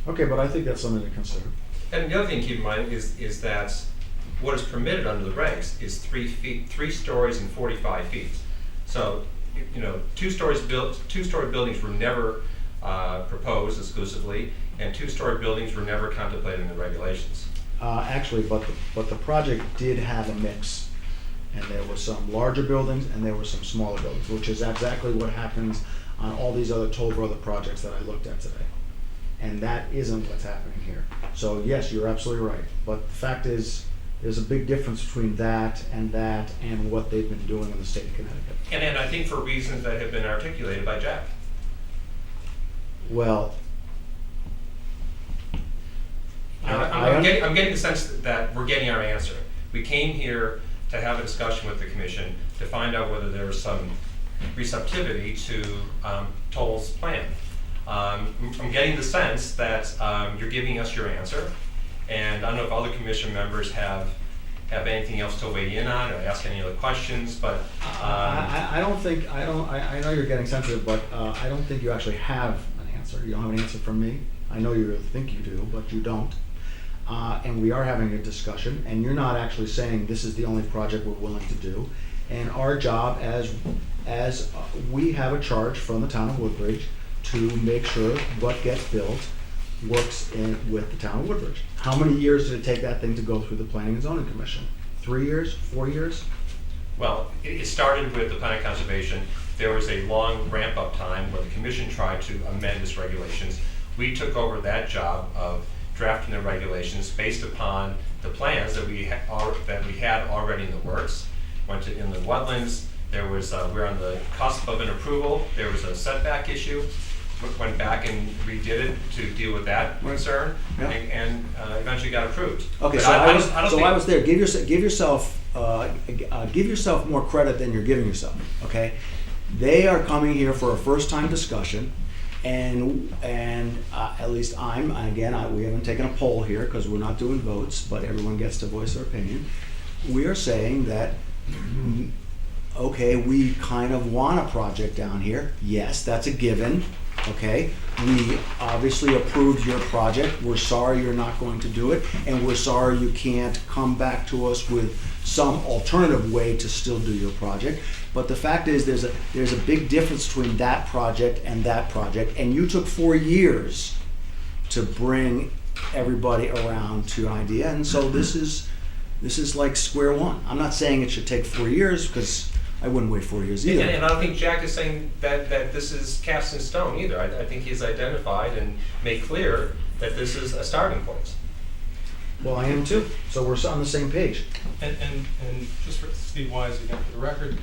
you. Okay, but I think that's something to consider. And the other thing to keep in mind is that what is permitted under the regs is 3 stories and 45 feet. So, two-story buildings were never proposed exclusively, and two-story buildings were never contemplated in the regulations. Actually, but the project did have a mix, and there were some larger buildings and there were some smaller buildings, which is exactly what happens on all these other Toll Brother projects that I looked at today. And that isn't what's happening here. So yes, you're absolutely right. But the fact is, there's a big difference between that and what they've been doing in the state of Connecticut. And I think for reasons that have been articulated by Jack. Well, I'm getting the sense that we're getting our answer. We came here to have a discussion with the commission to find out whether there was some receptivity to Toll's plan. I'm getting the sense that you're giving us your answer, and I don't know if other commission members have anything else to weigh in on or ask any other questions, but I know you're getting sensitive, but I don't think you actually have an answer. You don't have an answer from me. I know you really think you do, but you don't. And we are having a discussion, and you're not actually saying this is the only project we're willing to do. And our job as we have a charge from the town of Woodbridge to make sure what gets built works with the town of Woodbridge. How many years did it take that thing to go through the Planning and Zoning Commission? 3 years? 4 years? well, it started with the plan of conservation. There was a long ramp-up time where the commission tried to amend its regulations. We took over that job of drafting the regulations based upon the plans that we had already in the works. Went to inland wetlands. There was we're on the cusp of an approval. There was a setback issue. Went back and redid it to deal with that concern, Yeah. and eventually got approved. Okay, But so I was don't think- there. Give yourself more credit than you're giving yourself. Okay, they are coming here for a first-time discussion, and at least we haven't taken a poll here because we're not doing votes, but everyone gets to voice their opinion. We are saying that. Okay, we kind of want a project down here. Yes, that's a given. Okay, we obviously approved your project. We're sorry you're not going to do it, and we're sorry you can't come back to us with some alternative way to still do your project. But the fact is, there's a big difference between that project, and you took 4 years to bring everybody around to an idea, and so this is like square one. I'm not saying it should take 4 years because I wouldn't wait 4 years either. And I don't think Jack is saying that this is cast in stone either. I think he's identified and made clear that this is a starting point. Well, I am too. So we're on the same page. And just for Steve Wise again, for the record,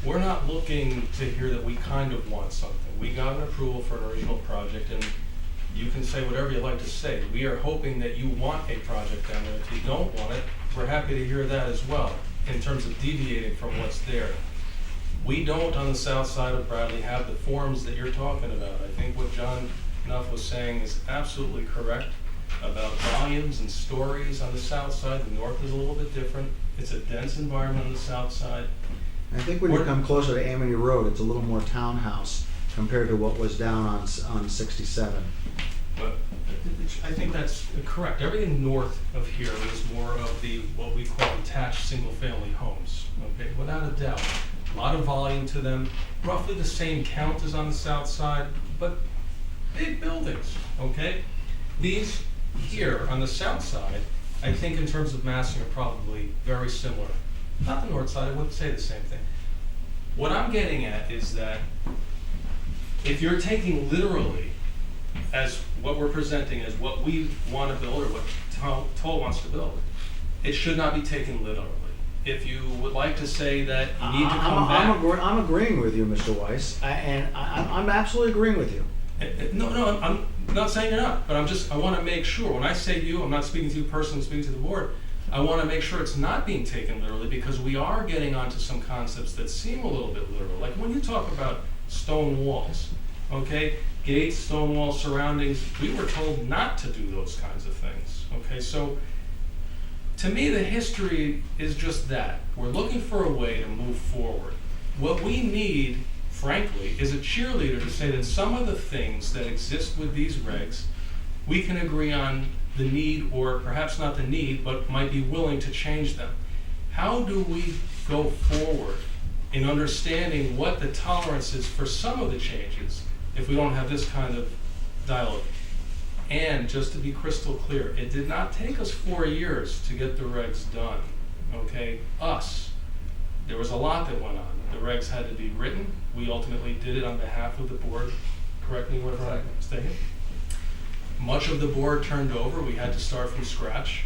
we're not looking to hear that we kind of want something. We got an approval for an original project, and you can say whatever you like to say. We are hoping that you want a project down there. If you don't want it, we're happy to hear that as well, in terms of deviating from what's there. We don't, on the south side of Bradley, have the forms that you're talking about. I think what John Nuff was saying is absolutely correct about volumes and stories on the south side. The north is a little bit different. It's a dense environment on the south side. I think when you come closer to Amity Road, it's a little more townhouse compared to what was down on 67. But I think that's correct. Everything north of here is more of the, what we call detached single-family homes, okay, without a doubt. A lot of volume to them, roughly the same count as on the south side, but big buildings, okay? These here on the south side, I think in terms of massing are probably very similar. Not the north side, I wouldn't say the same thing. What I'm getting at is that if you're taking literally as what we're presenting as what we want to build or what Toll wants to build, it should not be taken literally. If you would like to say that you need to come back. I'm agreeing with you, Mr. Weiss, I'm absolutely agreeing with you. No, I'm not saying you're not, but I want to make sure, when I say you, I'm not speaking to you personally, I'm speaking to the board. I want to make sure it's not being taken literally, because we are getting onto some concepts that seem a little bit literal. Like when you talk about stone walls, okay? Gates, stone walls, surroundings, we were told not to do those kinds of things, okay? So to me, the history is just that. We're looking for a way to move forward. What we need, frankly, is a cheerleader to say that some of the things that exist with these regs, we can agree on the need, or perhaps not the need, but might be willing to change them. How do we go forward in understanding what the tolerance is for some of the changes if we don't have this kind of dialogue? And just to be crystal clear, it did not take us 4 years to get the regs done, okay? There was a lot that went on. The regs had to be written. We ultimately did it on behalf of the board. Correct me where I'm mistaken. Much of the board turned over. We had to start from scratch.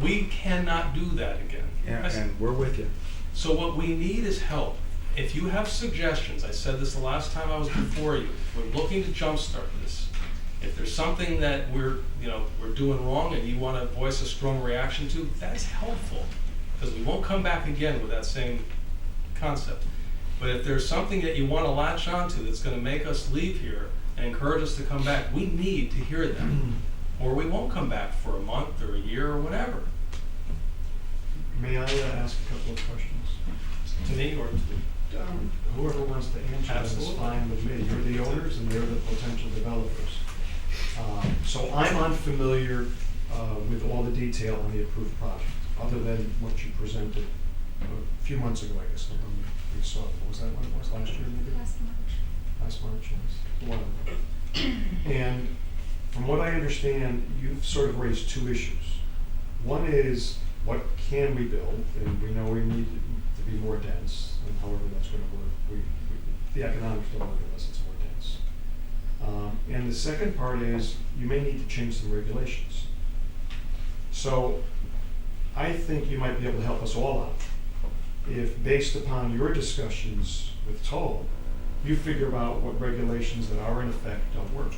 We cannot do that again. And we're with you. So what we need is help. If you have suggestions, I said this the last time I was before you, we're looking to jumpstart this. If there's something that we're doing wrong and you want to voice a strong reaction to, that's helpful, because we won't come back again with that same concept. But if there's something that you want to latch onto that's going to make us leave here and encourage us to come back, we need to hear that. Or we won't come back for a month or a year or whatever. May I ask a couple of questions? To me or to Whoever wants to answer them is Absolutely. fine with me. You're the owners and they're the potential developers. So I'm unfamiliar with all the detail on the approved project, other than what you presented a few months ago, I guess, when we saw it. Was that when it was, last year maybe? Last March, yes. One of them. And from what I understand, you've sort of raised two issues. One is, what can we build? And we know we need to be more dense, and however that's going to work. The economics don't work unless it's more dense. And the second part is, you may need to change some regulations. So I think you might be able to help us all out if, based upon your discussions with Toll, you figure out what regulations that are in effect don't work.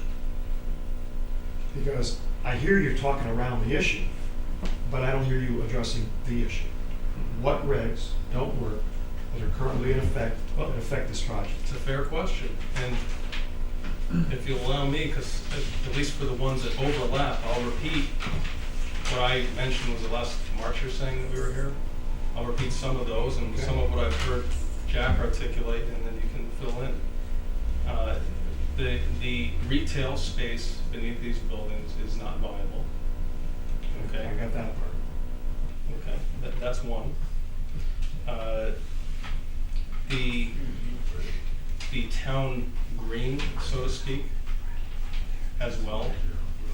Because I hear you talking around the issue, but I don't hear you addressing the issue. What regs don't work that are currently in effect that affect this project? It's a fair question, and if you'll allow me, because at least for the ones that overlap, I'll repeat what I mentioned. Was the last March you're saying that we were here? I'll repeat some of those and some of what I've heard Jack articulate, and then you can fill in. The retail space beneath these buildings is not viable. Okay. I got that part. Okay, that's one. The town green, so to speak, as well,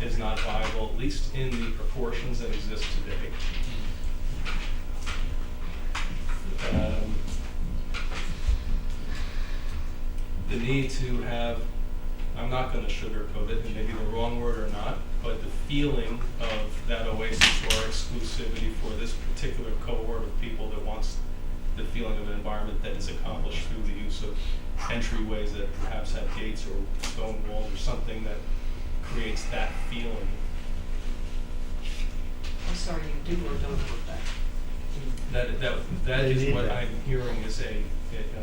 is not viable, at least in the proportions that exist today. The need to have, I'm not going to sugarcoat it, and maybe the wrong word or not, but the feeling of that oasis or exclusivity for this particular cohort of people that wants the feeling of an environment that is accomplished through the use of entryways that perhaps have gates or stone walls or something that creates that feeling. I'm sorry, you do or don't want that? That They is need what that. I'm hearing is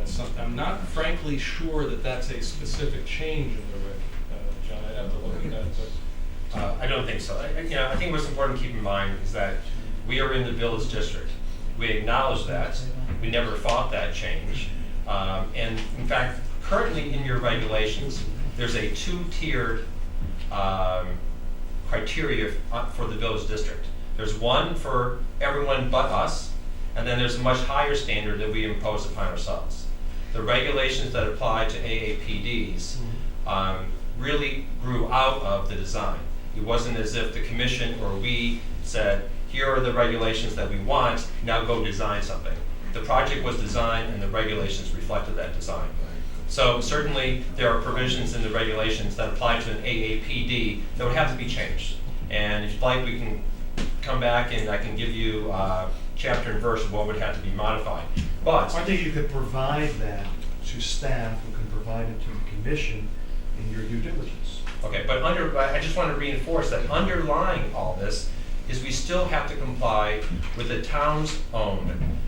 something. I'm not frankly sure that that's a specific change in the reg, John. I'd have to look at that, but. I don't think so. I think what's important to keep in mind is that we are in the village district. We acknowledge that. We never fought that change. And in fact, currently in your regulations, there's a two-tiered criteria for the village district. There's one for everyone but us, and then there's a much higher standard that we impose upon ourselves. The regulations that apply to AAPDs really grew out of the design. It wasn't as if the commission or we said, here are the regulations that we want, now go design something. The project was designed and the regulations reflected that design. So certainly there are provisions in the regulations that apply to an AAPD that would have to be changed. And if you'd like, we can come back and I can give you chapter and verse of what would have to be modified. But I think you could provide that to staff who can provide it to the commission in your due diligence. okay, but I just want to reinforce that underlying all this is we still have to comply with the town's own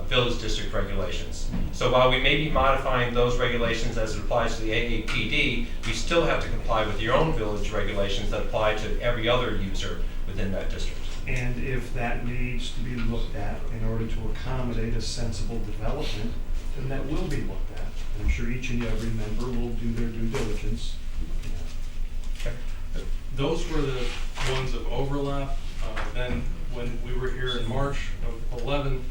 village district regulations. So while we may be modifying those regulations as it applies to the AAPD, we still have to comply with your own village regulations that apply to every other user within that district. And if that needs to be looked at in order to accommodate a sensible development, then that will be looked at. I'm sure each and every member will do their due diligence. Those were the ones of overlap. Then when we were here in March of 11,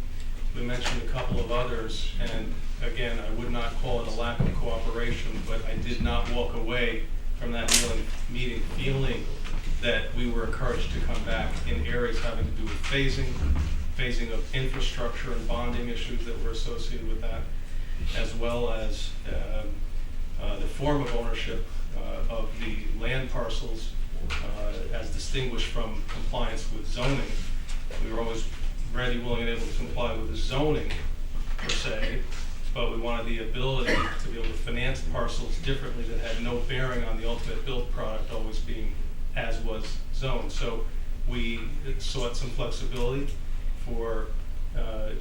we mentioned a couple of others, and again, I would not call it a lack of cooperation, but I did not walk away from that meeting feeling that we were encouraged to come back in areas having to do with phasing of infrastructure and bonding issues that were associated with that, as well as the form of ownership of the land parcels as distinguished from compliance with zoning. We were always ready, willing, and able to comply with the zoning per se, but we wanted the ability to be able to finance parcels differently that had no bearing on the ultimate built product always being as was zoned. So we sought some flexibility for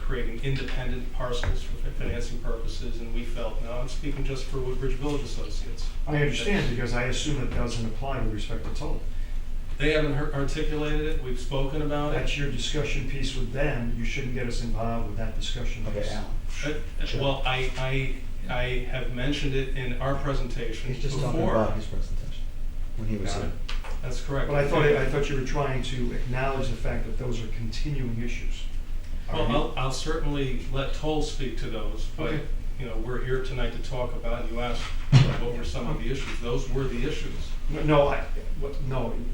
creating independent parcels for financing purposes, and we felt, now I'm speaking just for Woodbridge Village Associates. I understand, because I assume it doesn't apply with respect to total. They haven't articulated it, we've spoken about it. That's your discussion piece with them. You shouldn't get us involved with that discussion piece. Well, I have mentioned it in our presentation He's just before. talking about his presentation, when he was Got here. it. That's correct. But I thought you were trying to acknowledge the fact that those are continuing issues. Well, I'll certainly let Toll speak to those, but, Okay. you know, we're here tonight to talk about, and you asked what were some of the issues. Those were the issues. No,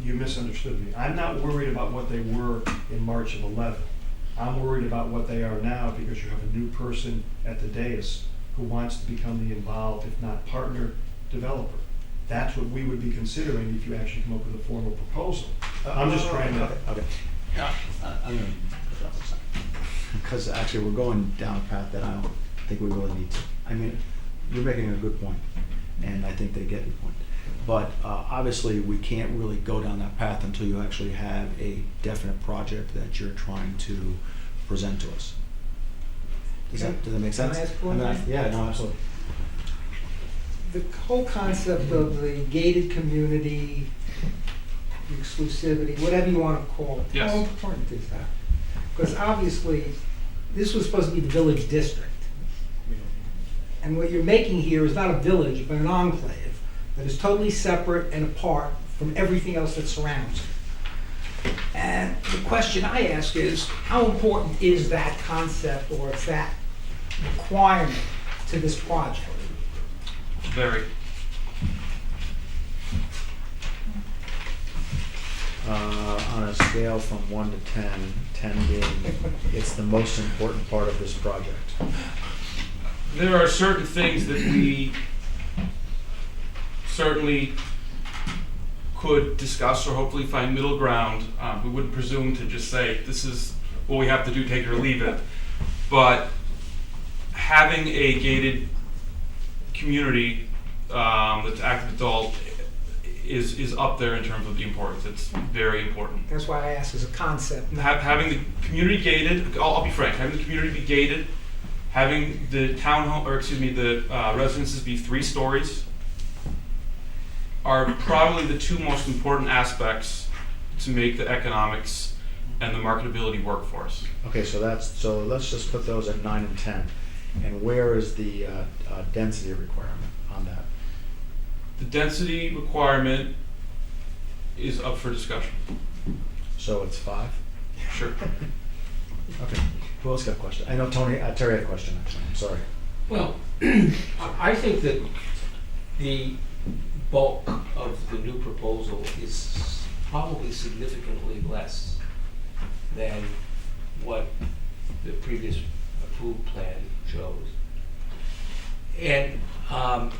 you misunderstood me. I'm not worried about what they were in March of 11. I'm worried about what they are now, because you have a new person at the dais who wants to become the involved, if not partner, developer. That's what we would be considering if you actually come up with a formal proposal. I'm just trying to. Okay. I'm gonna, because actually we're going down a path that I don't think we really need to. I mean, you're making a good point, and I think they get your point. But obviously, we can't really go down that path until you actually have a definite project that you're trying to present to us. Does that make sense? Can I ask one thing? Yeah, no, absolutely. The whole concept of the gated community, exclusivity, whatever you want to call it. Yes. How important is that? Because obviously, this was supposed to be the village district. And what you're making here is not a village, but an enclave that is totally separate and apart from everything else that surrounds it. And the question I ask is, how important is that concept or that requirement to this project? Very. On a scale from 1 to 10, 10 being it's the most important part of this project. There are certain things that we certainly could discuss or hopefully find middle ground. We wouldn't presume to just say, this is what we have to do, take it or leave it. But having a gated community that's active adult is up there in terms of the importance. It's very important. That's why I ask as a concept. Having the community gated, I'll be frank, having the community be gated, having the townhome, or excuse me, the residences be 3 stories are probably the 2 most important aspects to make the economics and the marketability work for us. Okay, so let's just put those at 9 and 10. And where is the density requirement on that? The density requirement is up for discussion. So it's 5? Sure. Okay. Who else got a question? I know Terry had a question, actually. I'm sorry. Well, I think that the bulk of the new proposal is probably significantly less than what the previous approved plan shows. And I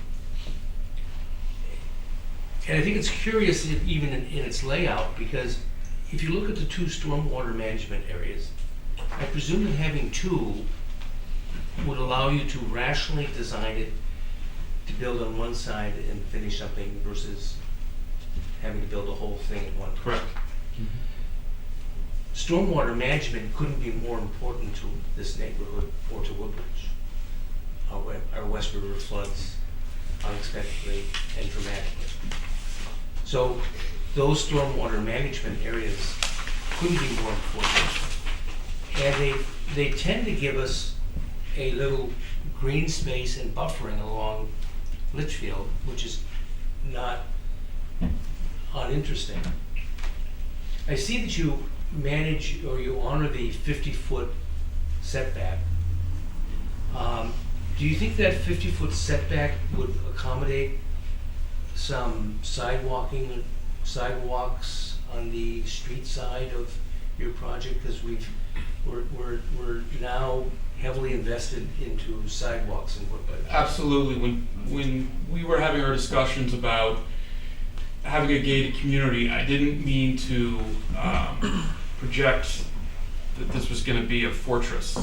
think it's curious even in its layout, because if you look at the 2 stormwater management areas, I presume that having 2 would allow you to rationally design it to build on one side and finish something versus having to build the whole thing at one time. Correct. Stormwater management couldn't be more important to this neighborhood or to Woodbridge. Our West River floods unexpectedly and dramatically. So those stormwater management areas couldn't be more important. And they tend to give us a little green space and buffering along Litchfield, which is not uninteresting. I see that you manage or you honor the 50-foot setback. Do you think that 50-foot setback would accommodate some sidewalks on the street side of your project? Because we're now heavily invested into sidewalks in Woodbridge. Absolutely. When we were having our discussions about having a gated community, I didn't mean to project that this was going to be a fortress.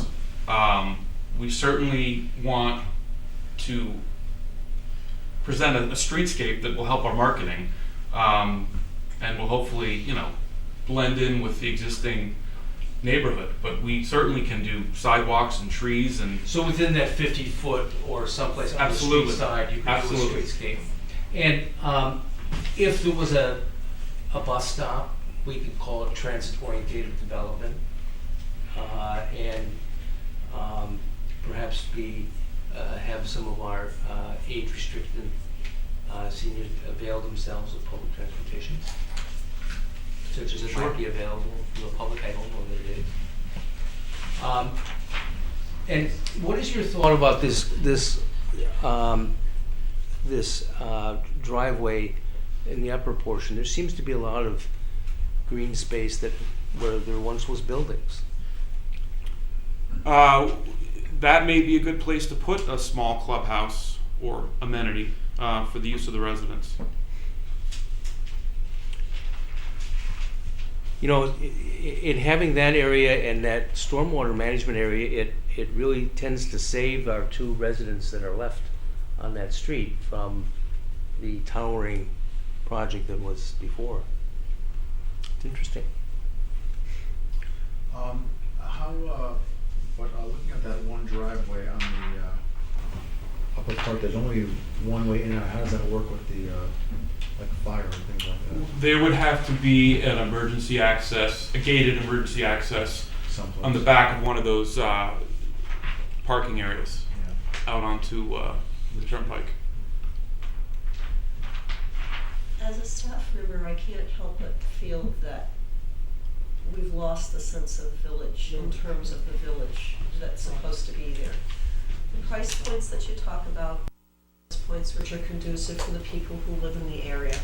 We certainly want to present a streetscape that will help our marketing, and will hopefully, blend in with the existing neighborhood. But we certainly can do sidewalks and trees and. So within that 50-foot or someplace on the street side, you could do a streetscape. And if there was a bus stop, we could call it transit-oriented development, and perhaps have some of our age-restricted seniors avail themselves of public transportation, such as it might be available to the public. I don't know that it is. And what is your thought about this driveway in the upper portion? There seems to be a lot of green space where there once was buildings. That may be a good place to put a small clubhouse or amenity for the use of the residents. In having that area and that stormwater management area, it really tends to save our 2 residents that are left on that street from the towering project that was before. It's interesting. Looking at that one driveway on the upper part, there's only one way in and out. How does that work with the fire and things like that? There would have to be an emergency access, a gated emergency access Someplace. on the back of one of those parking areas out onto the Turnpike. As a staff member, I can't help but feel that we've lost the sense of village in terms of the village that's supposed to be there. The price points that you talk about, price points which are conducive to the people who live in the area.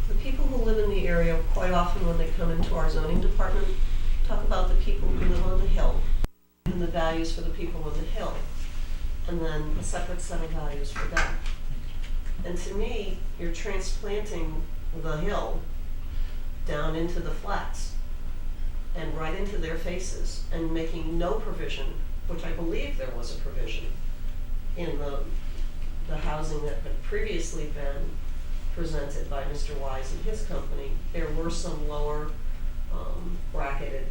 The people who live in the area, quite often when they come into our zoning department, talk about the people who live on the hill and the values for the people on the hill, and then a separate set of values for them. And to me, you're transplanting the hill down into the flats and right into their faces and making no provision, which I believe there was a provision in the housing that had previously been presented by Mr. Wise and his company. There were some lower bracketed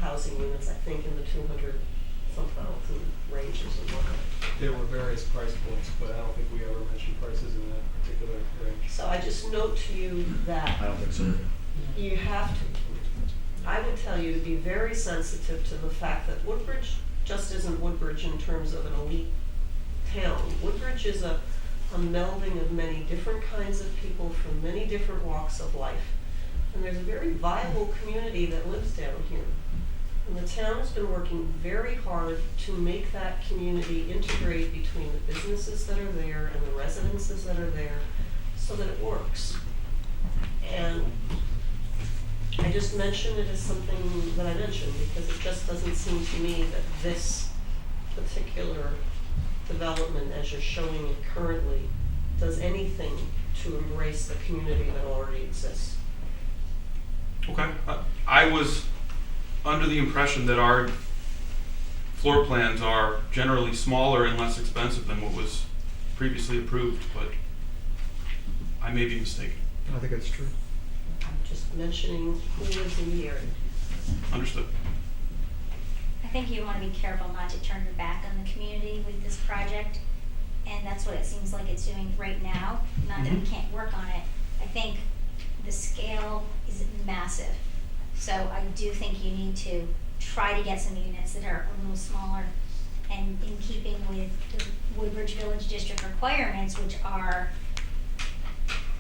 housing units, I think in the 200-some-thousand ranges and whatnot. There were various price points, but I don't think we ever mentioned prices in that particular range. So I just note to you that I don't think so. you have to, I would tell you to be very sensitive to the fact that Woodbridge just isn't Woodbridge in terms of an elite town. Woodbridge is a melding of many different kinds of people from many different walks of life. And there's a very viable community that lives down here. And the town has been working very hard to make that community integrate between the businesses that are there and the residences that are there so that it works. And I just mention it as something that I mentioned because it just doesn't seem to me that this particular development, as you're showing it currently, does anything to embrace the community that already exists. Okay. I was under the impression that our floor plans are generally smaller and less expensive than what was previously approved, but I may be mistaken. I think that's true. I'm just mentioning who lives in the area. Understood. I think you want to be careful not to turn your back on the community with this project, and that's what it seems like it's doing right now. Not that we can't work on it. I think the scale is massive. So I do think you need to try to get some units that are a little smaller and in keeping with the Woodbridge Village District requirements, which are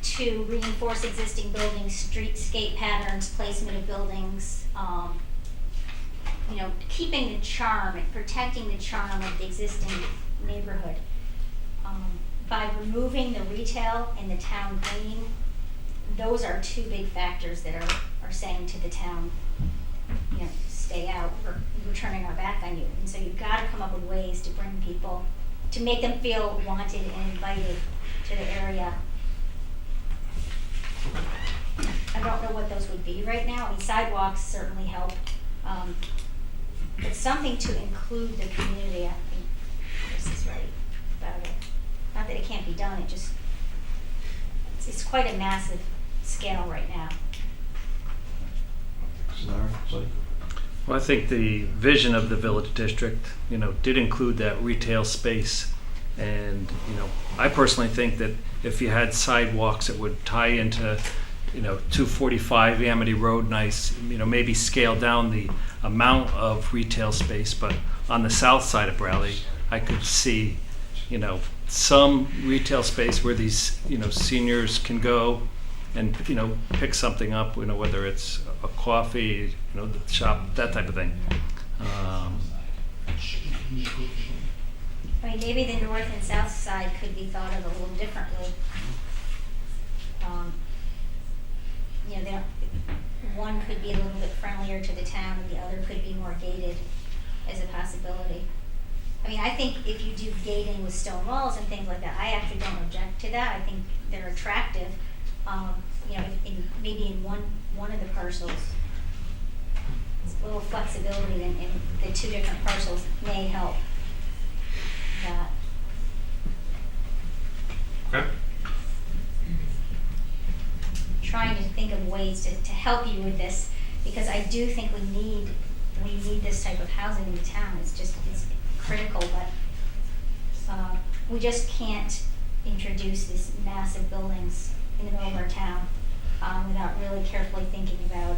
to reinforce existing buildings, streetscape patterns, placement of buildings, you know, keeping the charm and protecting the charm of the existing neighborhood. By removing the retail in the town green, those are two big factors that are saying to the town, you know, stay out, we're turning our back on you. And so you've got to come up with ways to bring people, to make them feel wanted and invited to the area. I don't know what those would be right now. I mean, sidewalks certainly help. But something to include the community, I think this is right about it. Not that it can't be done, it's quite a massive scale right now. Well, I think the vision of the village district, you know, did include that retail space. And, you know, I personally think that if you had sidewalks that would tie into, you know, 245 Amity Road, nice, you know, maybe scale down the amount of retail space, but on the south side of Bradley, I could see, you know, some retail space where these, you know, seniors can go and, you know, pick something up, you know, whether it's a coffee, you know, the shop, that type of thing. I mean, maybe the north and south side could be thought of a little differently. You know, one could be a little bit friendlier to the town, and the other could be more gated as a possibility. I mean, I think if you do gating with stone walls and things like that, I actually don't object to that. I think they're attractive. You know, maybe in one of the parcels, a little flexibility in the two different parcels may help that. Okay. Trying to think of ways to help you with this, because I do think we need this type of housing in the town. It's critical, but we just can't introduce these massive buildings in the middle of our town without really carefully thinking about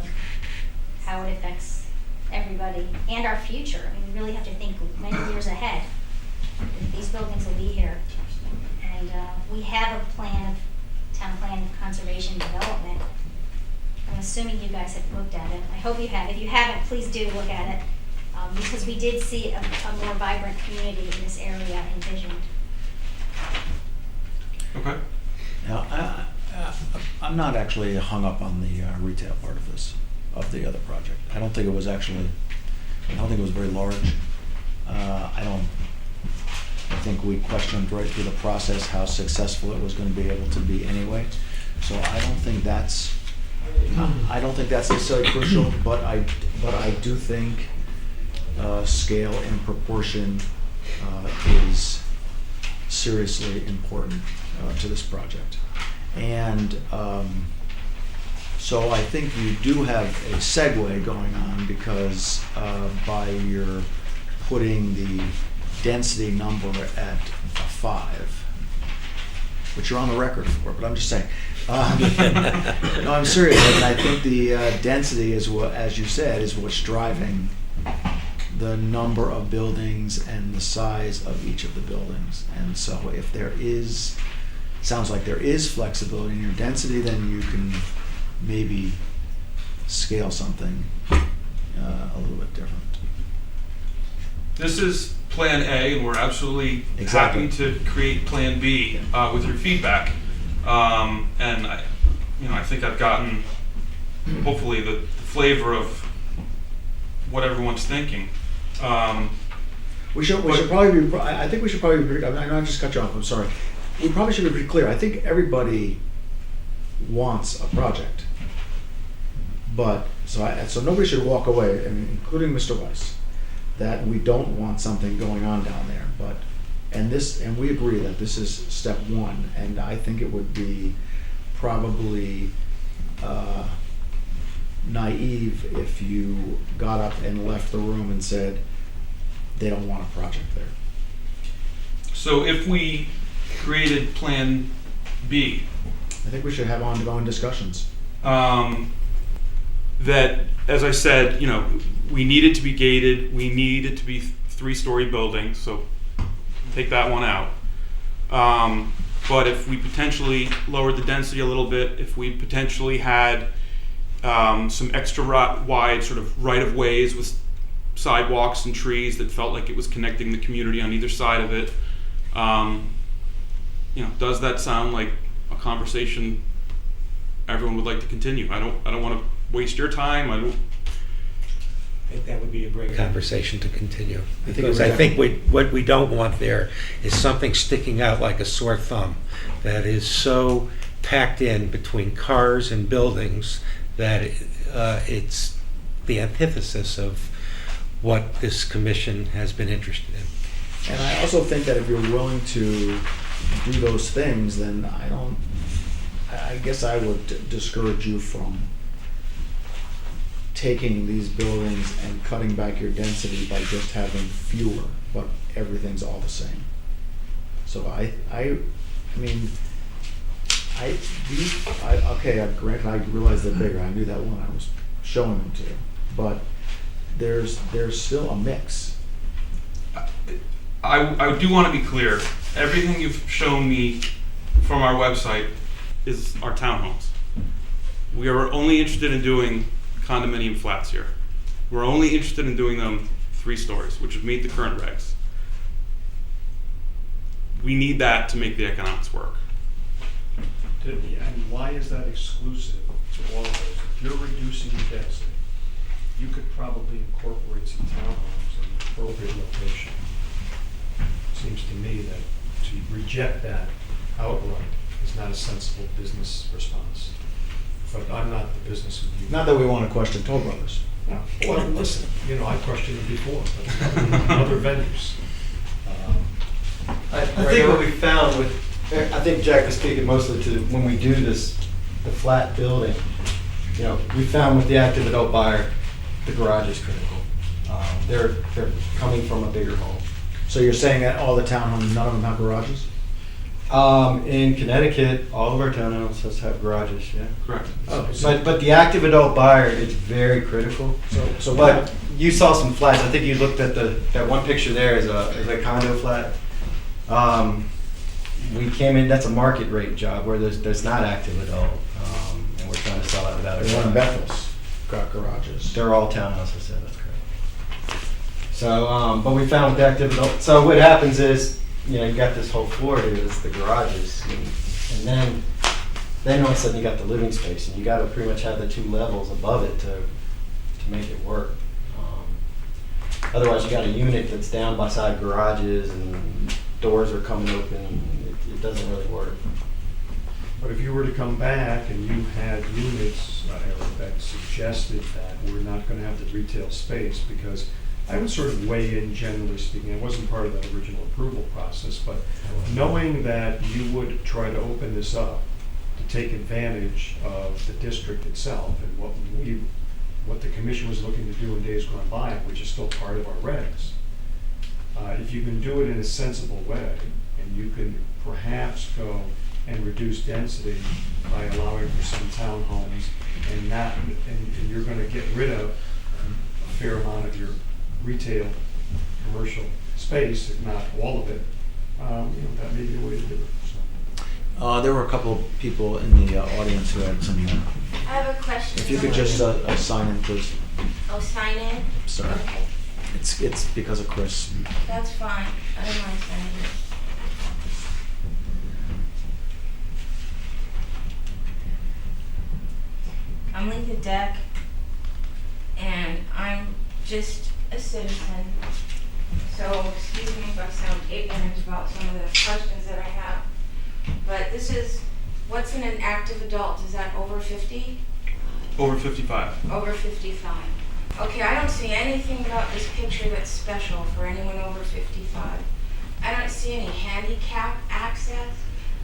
how it affects everybody and our future. I mean, we really have to think many years ahead. These buildings will be here, and we have a town plan of conservation development. I'm assuming you guys have looked at it. I hope you have. If you haven't, please do look at it, because we did see a more vibrant community in this area envisioned. Okay. Now, I'm not actually hung up on the retail part of this, of the other project. I don't think it was very large. I think we questioned right through the process how successful it was going to be able to be anyway. So I don't think that's necessarily crucial, but I do think scale and proportion is seriously important to this project. And so I think you do have a segue going on, because by your putting the density number at 5, which you're on the record for, but I'm just saying. No, I'm serious, and I think the density is what, as you said, is what's driving the number of buildings and the size of each of the buildings. And so if there is, sounds like there is flexibility in your density, then you can maybe scale something a little bit different. This is Plan A, and we're absolutely Exactly. happy to create Plan B with your feedback. And I think I've gotten, hopefully, the flavor of what everyone's thinking. We should probably be, I think we should probably be, I know I just cut you off, I'm sorry. We probably should be pretty clear. I think everybody wants a project. But, so nobody should walk away, I mean, including Mr. Weiss, that we don't want something going on down there. But, and we agree that this is step one, and I think it would be probably naive if you got up and left the room and said they don't want a project there. So if we created Plan B, I think we should have ongoing discussions. that, as I said, we need it to be gated, we need it to be 3-story buildings, so take that one out. But if we potentially lowered the density a little bit, if we potentially had some extra wide sort of right-of-ways with sidewalks and trees that felt like it was connecting the community on either side of it, does that sound like a conversation everyone would like to continue? I don't want to waste your time. I think that would be a great conversation to continue. think Because it would I think what we don't want there is something sticking out like a sore thumb that is so packed in between cars and buildings that it's the antithesis of what this commission has been interested in. And I also think that if you're willing to do those things, then I guess I would discourage you from taking these buildings and cutting back your density by just having fewer, but everything's all the same. So granted, I realize they're bigger. I knew that when I was showing them to you, but there's still a mix. I do want to be clear. Everything you've shown me from our website is our townhomes. We are only interested in doing condominium flats here. We're only interested in doing them 3 stories, which would meet the current regs. We need that to make the economics work. And why is that exclusive to all those? If you're reducing the density, you could probably incorporate some townhomes in an appropriate location. Seems to me that to reject that outright is not a sensible business response. But I'm not the business of you. Not that we want to question Toll Brothers. No. Well, listen, I questioned it before, but other venues. I think what we found I think Jack is speaking mostly to when we do the flat building, we found with the active adult buyer, the garage is critical. They're coming from a bigger home. So you're saying that all the townhomes, none of them have garages? In Connecticut, all of our townhouses have garages, yeah. Correct. Oh, But the active adult buyer is very critical. So But you saw some flats. I think you looked at that one picture there is a condo flat. We came in. That's a market rate job where there's not active adult, and we're trying to sell that without a the one in garage. Bethel's got garages. They're all townhouses. Yeah, that's correct. So, but we found with the active adult. So what happens is, you got this whole floor here. It's the garages, and then all of a sudden you got the living space, and you got to pretty much have the 2 levels above it to make it work. Otherwise, you got a unit that's down by side garages, and doors are coming open. And it doesn't really work. But if you were to come back and you had units that suggested that we're not going to have the retail space, because I would sort of weigh in, generally speaking, it wasn't part of the original approval process, but knowing that you would try to open this up to take advantage of the district itself and what the commission was looking to do in days gone by, which is still part of our regs. If you can do it in a sensible way, and you can perhaps go and reduce density by allowing for some townhomes, and you're going to get rid of a fair amount of your retail, commercial space, if not all of it, that may be a way to do it. So. There were a couple of people in the audience who had some, I have a question. if you could just sign in, please. Oh, sign in? Sorry. Okay, It's because of Chris. that's fine. I don't mind signing in. I'm Letha Deck, and I'm just a citizen. So excuse me if I sound ignorant about some of the questions that I have. But this is, what's an active adult? Is that over 50? Over 55. Over 55. Okay, I don't see anything about this picture that's special for anyone over 55. I don't see any handicap access.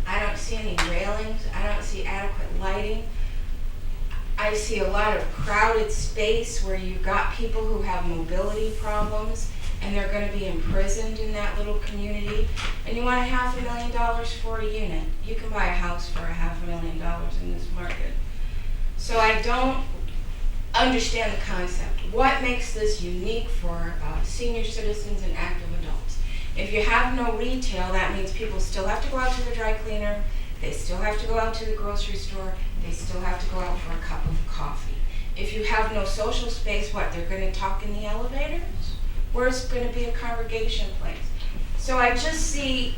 I don't see any railings. I don't see adequate lighting. I see a lot of crowded space where you've got people who have mobility problems and they're going to be imprisoned in that little community. And you want $500,000 for a unit. You can buy a house for $500,000 in this market. So I don't understand the concept. What makes this unique for senior citizens and active adults? If you have no retail, that means people still have to go out to the dry cleaner, they still have to go out to the grocery store, they still have to go out for a cup of coffee. If you have no social space, what, they're going to talk in the elevators? Where's going to be a congregation place? So I just see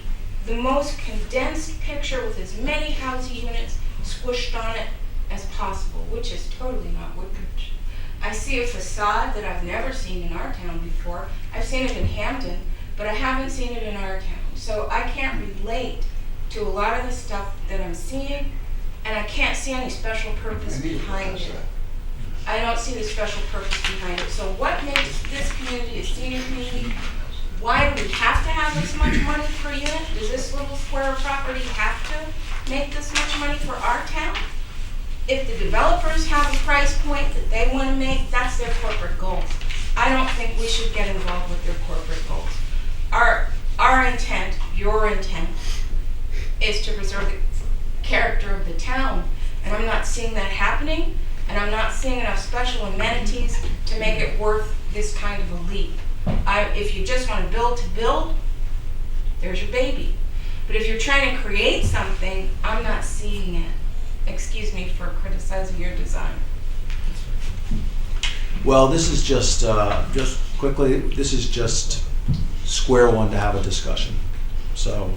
the most condensed picture with as many housing units squished on it as possible, which is totally not Woodbridge. I see a facade that I've never seen in our town before. I've seen it in Hampton, but I haven't seen it in our town. So I can't relate to a lot of the stuff that I'm seeing, and I can't see any special purpose behind it. I don't see the special purpose behind it. So what makes this community a senior community? Why do we have to have this much money per unit? Does this little square of property have to make this much money for our town? If the developers have a price point that they want to make, that's their corporate goals. I don't think we should get involved with their corporate goals. Our intent, your intent, is to preserve the character of the town, and I'm not seeing that happening, and I'm not seeing enough special amenities to make it worth this kind of a leap. If you just want to build, there's your baby. But if you're trying to create something, I'm not seeing it. Excuse me for criticizing your design. Well, this is just quickly, this is just square one to have a discussion. So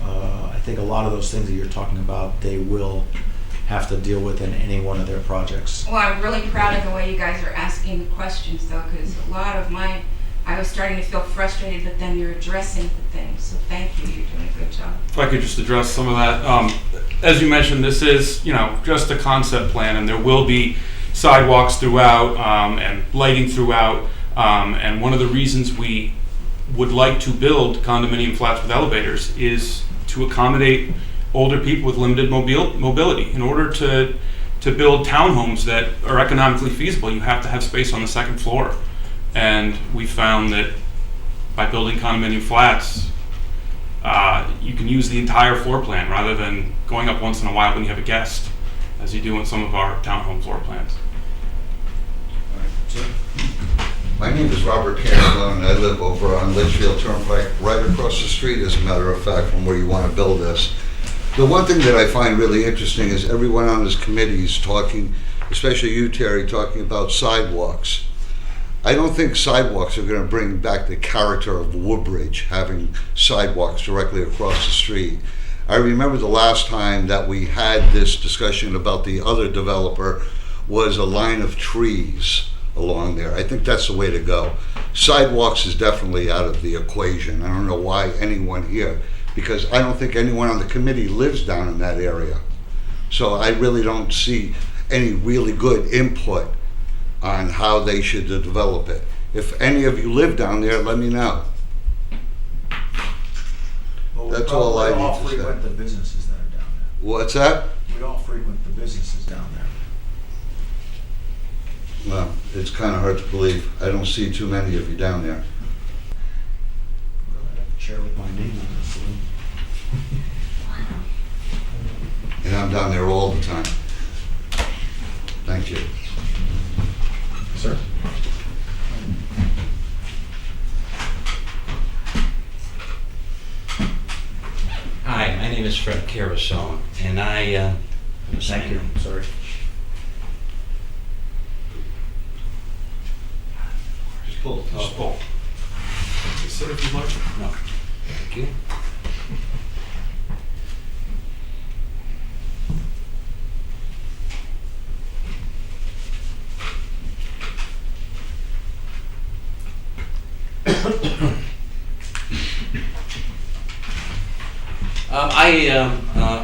I think a lot of those things that you're talking about, they will have to deal with in any one of their projects. Well, I'm really proud of the way you guys are asking the questions, though, because a lot of I was starting to feel frustrated, but then you're addressing the things. So thank you. You're doing a good job. If I could just address some of that. As you mentioned, this is, just a concept plan, and there will be sidewalks throughout and lighting throughout. And one of the reasons we would like to build condominium flats with elevators is to accommodate older people with limited mobility. In order to build townhomes that are economically feasible, you have to have space on the second floor. And we found that by building condominium flats, you can use the entire floor plan rather than going up once in a while when you have a guest, as you do in some of our townhome floor plans. My name is Robert Campbell, and I live over on Litchfield Turnpike, right across the street, as a matter of fact, from where you want to build this. The one thing that I find really interesting is everyone on this committee is talking, especially you, Terry, talking about sidewalks. I don't think sidewalks are going to bring back the character of Woodbridge, having sidewalks directly across the street. I remember the last time that we had this discussion about the other developer was a line of trees along there. I think that's the way to go. Sidewalks is definitely out of the equation. I don't know why anyone here, because I don't think anyone on the committee lives down in that area. So I really don't see any really good input on how they should develop it. If any of you live down there, let me know. Well, That's all I we all need to say. frequent the businesses that are down What's that? there. We all frequent the businesses down there. Well, it's kind of hard to believe. I don't see too many of you down there. I have a chair with my name on it. And I'm down there all the time. Thank you. Sir? is Fred Carasone, and I. Thank you, sorry. Just pull. Just pull. Sit if you'd like. No. Thank you.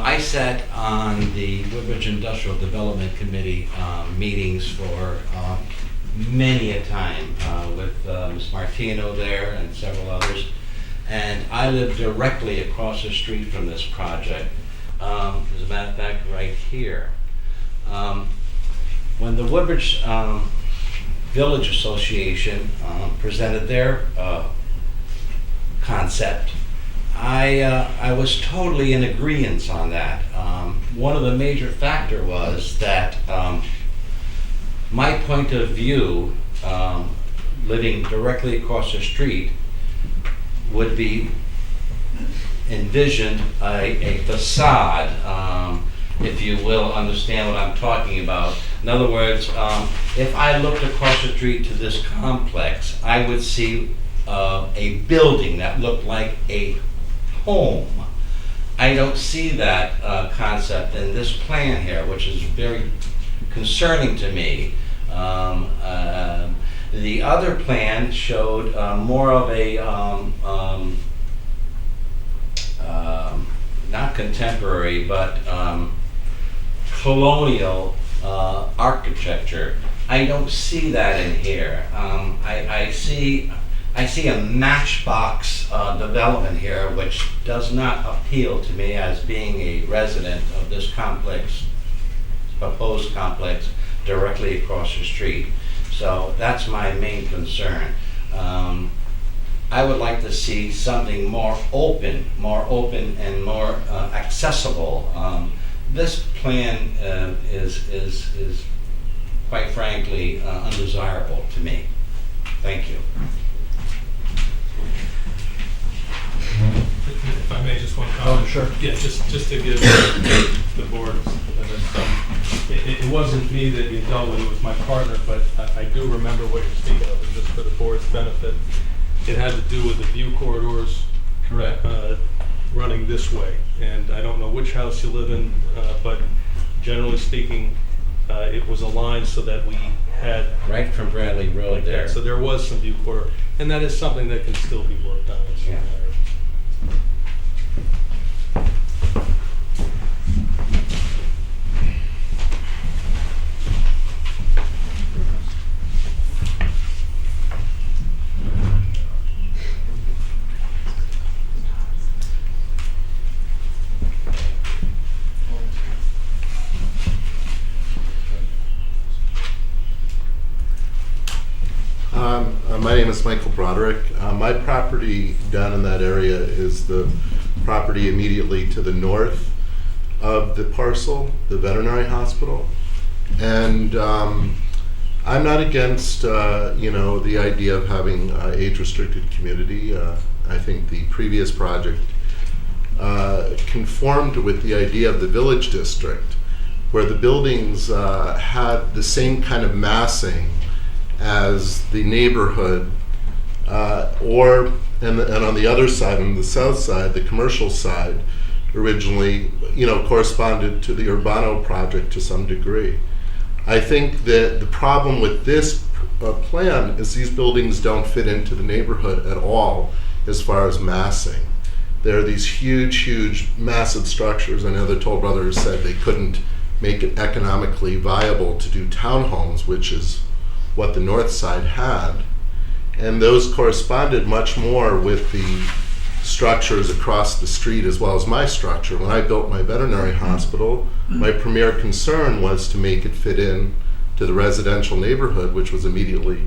I sat on the Woodbridge Industrial Development Committee meetings for many a time with Ms. Martino there and several others. And I live directly across the street from this project. As a matter of fact, right here. When the Woodbridge Village Association presented their concept, I was totally in agreement on that. One of the major factor was that my point of view, living directly across the street, would be envisioned a facade, if you will understand what I'm talking about. In other words, if I looked across the street to this complex, I would see a building that looked like a home. I don't see that concept in this plan here, which is very concerning to me. The other plan showed more of a not contemporary, but colonial architecture. I don't see that in here. I see a matchbox development here, which does not appeal to me as being a resident of this complex, proposed complex, directly across the street. So that's my main concern. I would like to see something more open and more accessible. This plan is quite frankly undesirable to me. Thank you. If I may, just one comment. Oh, sure. Yeah, just to give the board, it wasn't me that you dealt with, it was my partner, but I do remember what you're speaking of, and just for the board's benefit, it had to do with the view corridors. Correct. Running this way, and I don't know which house you live in, but generally speaking, it was aligned so that we had Right from Bradley Road like there. that. So there was some view corridor, and that is something that can still be worked on in some Yeah. areas. My name is Michael Broderick. My property down in that area is the property immediately to the north of the parcel, the veterinary hospital. And I'm not against, the idea of having age-restricted community. I think the previous project conformed with the idea of the village district, where the buildings had the same kind of massing as the neighborhood, and on the other side, on the south side, the commercial side, originally, corresponded to the Urbano project to some degree. I think that the problem with this plan is these buildings don't fit into the neighborhood at all as far as massing. There are these huge, massive structures. I know the Toll Brothers said they couldn't make it economically viable to do townhomes, which is what the north side had, and those corresponded much more with the structures across the street as well as my structure. When I built my veterinary hospital, my premier concern was to make it fit in to the residential neighborhood, which was immediately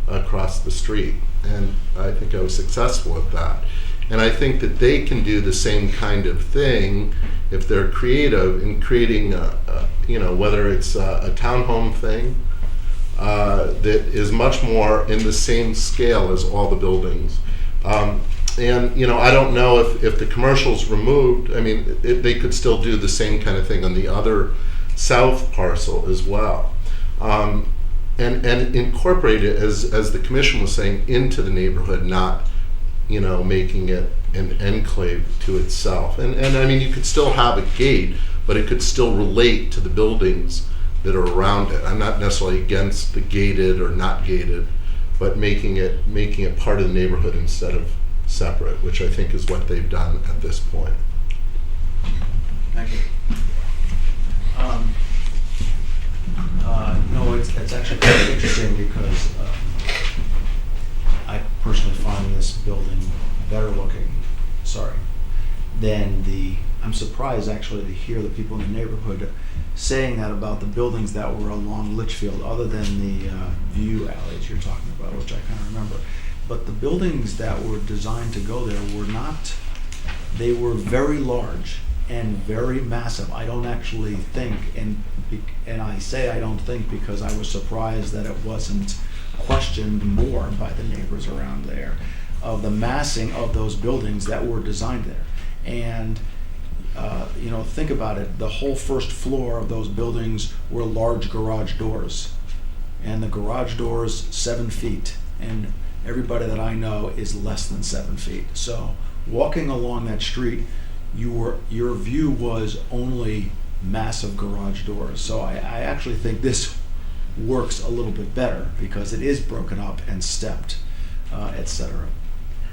across the street, and I think I was successful at that. And I think that they can do the same kind of thing if they're creative in creating, whether it's a townhome thing, that is much more in the same scale as all the buildings. And, you know, I don't know if the commercial's removed, I mean, they could still do the same kind of thing on the other south parcel as well. And incorporate it, as the commission was saying, into the neighborhood, not, you know, making it an enclave to itself. And I mean, you could still have a gate, but it could still relate to the buildings that are around it. I'm not necessarily against the gated or not gated, but making it part of the neighborhood instead of separate, which I think is what they've done at this point. Thank you. No, it's actually quite interesting because I personally find this building better looking, than I'm surprised actually to hear the people in the neighborhood saying that about the buildings that were along Litchfield, other than the view alleys you're talking about, which I kind of remember. But the buildings that were designed to go there were not, they were very large and very massive. I don't actually think, and I say I don't think because I was surprised that it wasn't questioned more by the neighbors around there, of the massing of those buildings that were designed there. And you know, think about it, the whole first floor of those buildings were large garage doors, and the garage doors 7 feet, and everybody that I know is less than 7 feet. So walking along that street, your view was only massive garage doors. So I actually think this works a little bit better because it is broken up and stepped, etc.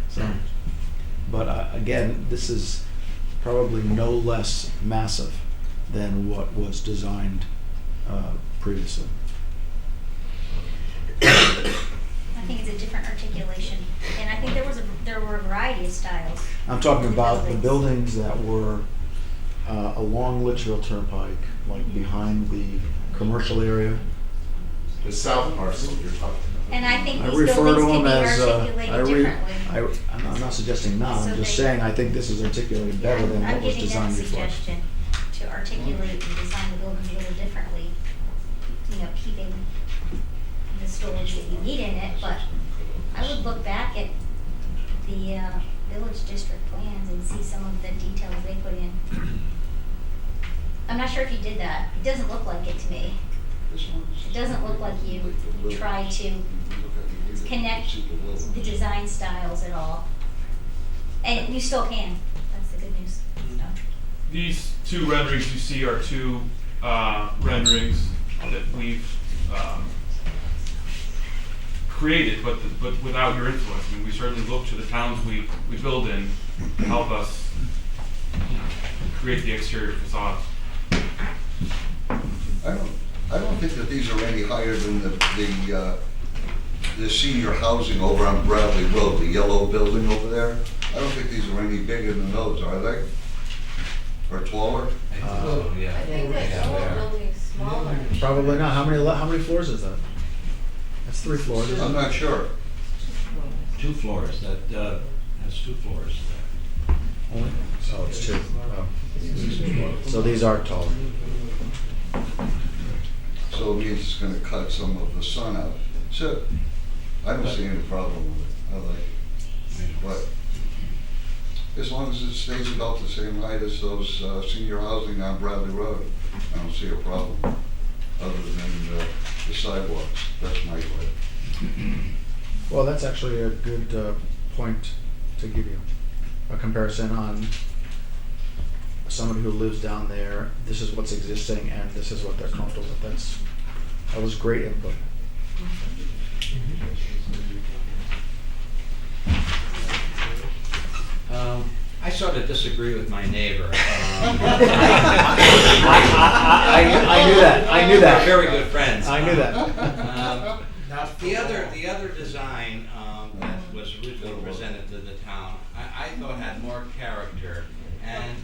So, but again, this is probably no less massive than what was designed previously. I think it's a different articulation, and I think there were a variety of styles. I'm talking about the buildings that were along Litchfield Turnpike, like behind the commercial area. The south parcel you're talking about. And I think I these refer to buildings them can be as, articulated differently. I'm not suggesting not, So I'm just they- saying I think this is articulated better than I'm what was giving them a designed before. suggestion to articulate and design the buildings a little differently, you know, keeping the storage that you need in it, but I would look back at the village district plans and see some of the details they put in. I'm not sure if you did that. It doesn't look like it to me. It doesn't look like you tried to connect the design styles at all. And you still can. That's the good news. So. These two renderings you see are two renderings that we've created, but without your influence. I mean, we certainly look to the towns we build in to help us create the exterior facade. I don't think that these are any higher than the senior housing over on Bradley Road, the yellow building over there. I don't think these are any bigger than those, are they? Or taller? I think that old building's smaller. Probably not. How many floors is that? That's 3 floors. isn't I'm it? not sure. 2 floors, that has 2 floors. Only? Oh, it's 2. Oh. So these are taller. So it means it's gonna cut some of the sun out. So, I don't see any problem with it. I like it. But as long as it stays about the same height as those senior housing on Bradley Road, I don't see a problem, other than the sidewalks. That's my way. Well, that's actually a good point to give you. A comparison on somebody who lives down there, this is what's existing and this is what they're comfortable with. That was great input. I sort of disagree with my neighbor. I knew that. I knew that. We're very good friends. I knew that. The other design that was originally presented to the town, I thought had more character. And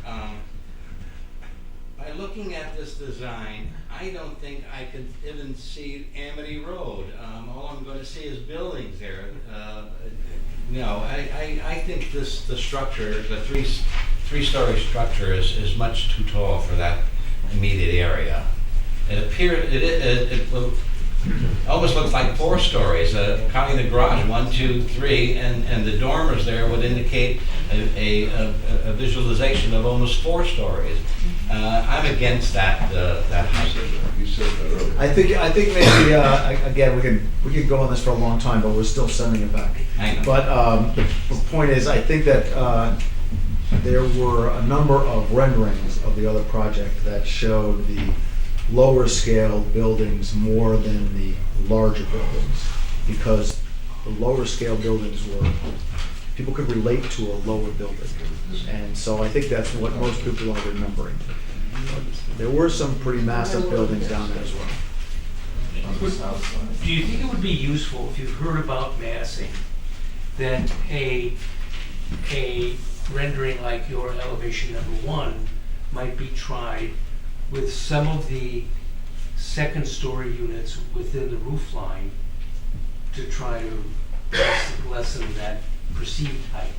by looking at this design, I don't think I could even see Amity Road. All I'm going to see is buildings there. No, I think the structure, the three-story structure is much too tall for that immediate area. It appears, Almost looks like 4 stories, counting the garage, 1, 2, 3, and the dormers there would indicate a visualization of almost 4 stories. I'm against that height. You said that earlier. I think maybe, again, we could go on this for a long time, but we're still sending it back. I know. But the point is, I think that there were a number of renderings of the other project that showed the lower scale buildings more than the larger buildings, because the lower scale buildings were, people could relate to a lower building. And so I think that's what most people are remembering. There were some pretty massive buildings down there as well. Do you think it would be useful, if you've heard about massing, that a rendering like your elevation number 1 might be tried with some of the second story units within the roof line to try to lessen that perceived height?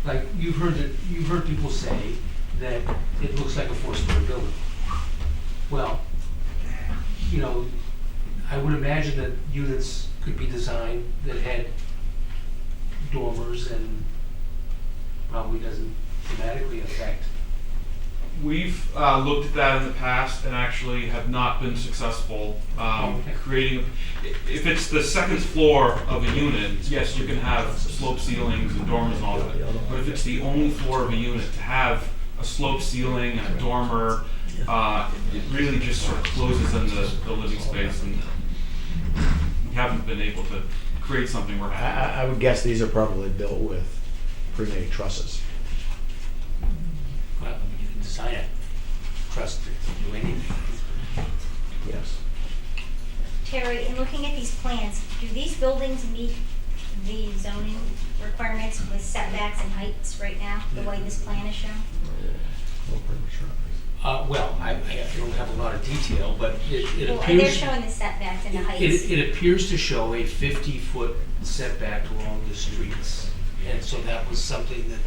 Like, you've heard people say that it looks like a 4-story building. Well, you know, I would imagine that units could be designed that had dormers and probably doesn't dramatically affect. We've looked at that in the past and actually have not been successful creating. If it's the second floor of a unit, yes, you can have slope ceilings and dormers and all that. But if it's the only floor of a unit, to have a slope ceiling and a dormer, it really just sort of closes in the living space, and we haven't been able to create something we're happy with. I would guess these are probably built with pre-made trusses. Well, you can design a truss to do anything. Yes. Terry, in looking at these plans, do these buildings meet the zoning requirements with setbacks and heights right now, the way this plan is shown? Well, I don't have a lot of detail, but it Well, appears. they're showing the setbacks and the heights. It appears to show a 50-foot setback along the streets, and so that was something that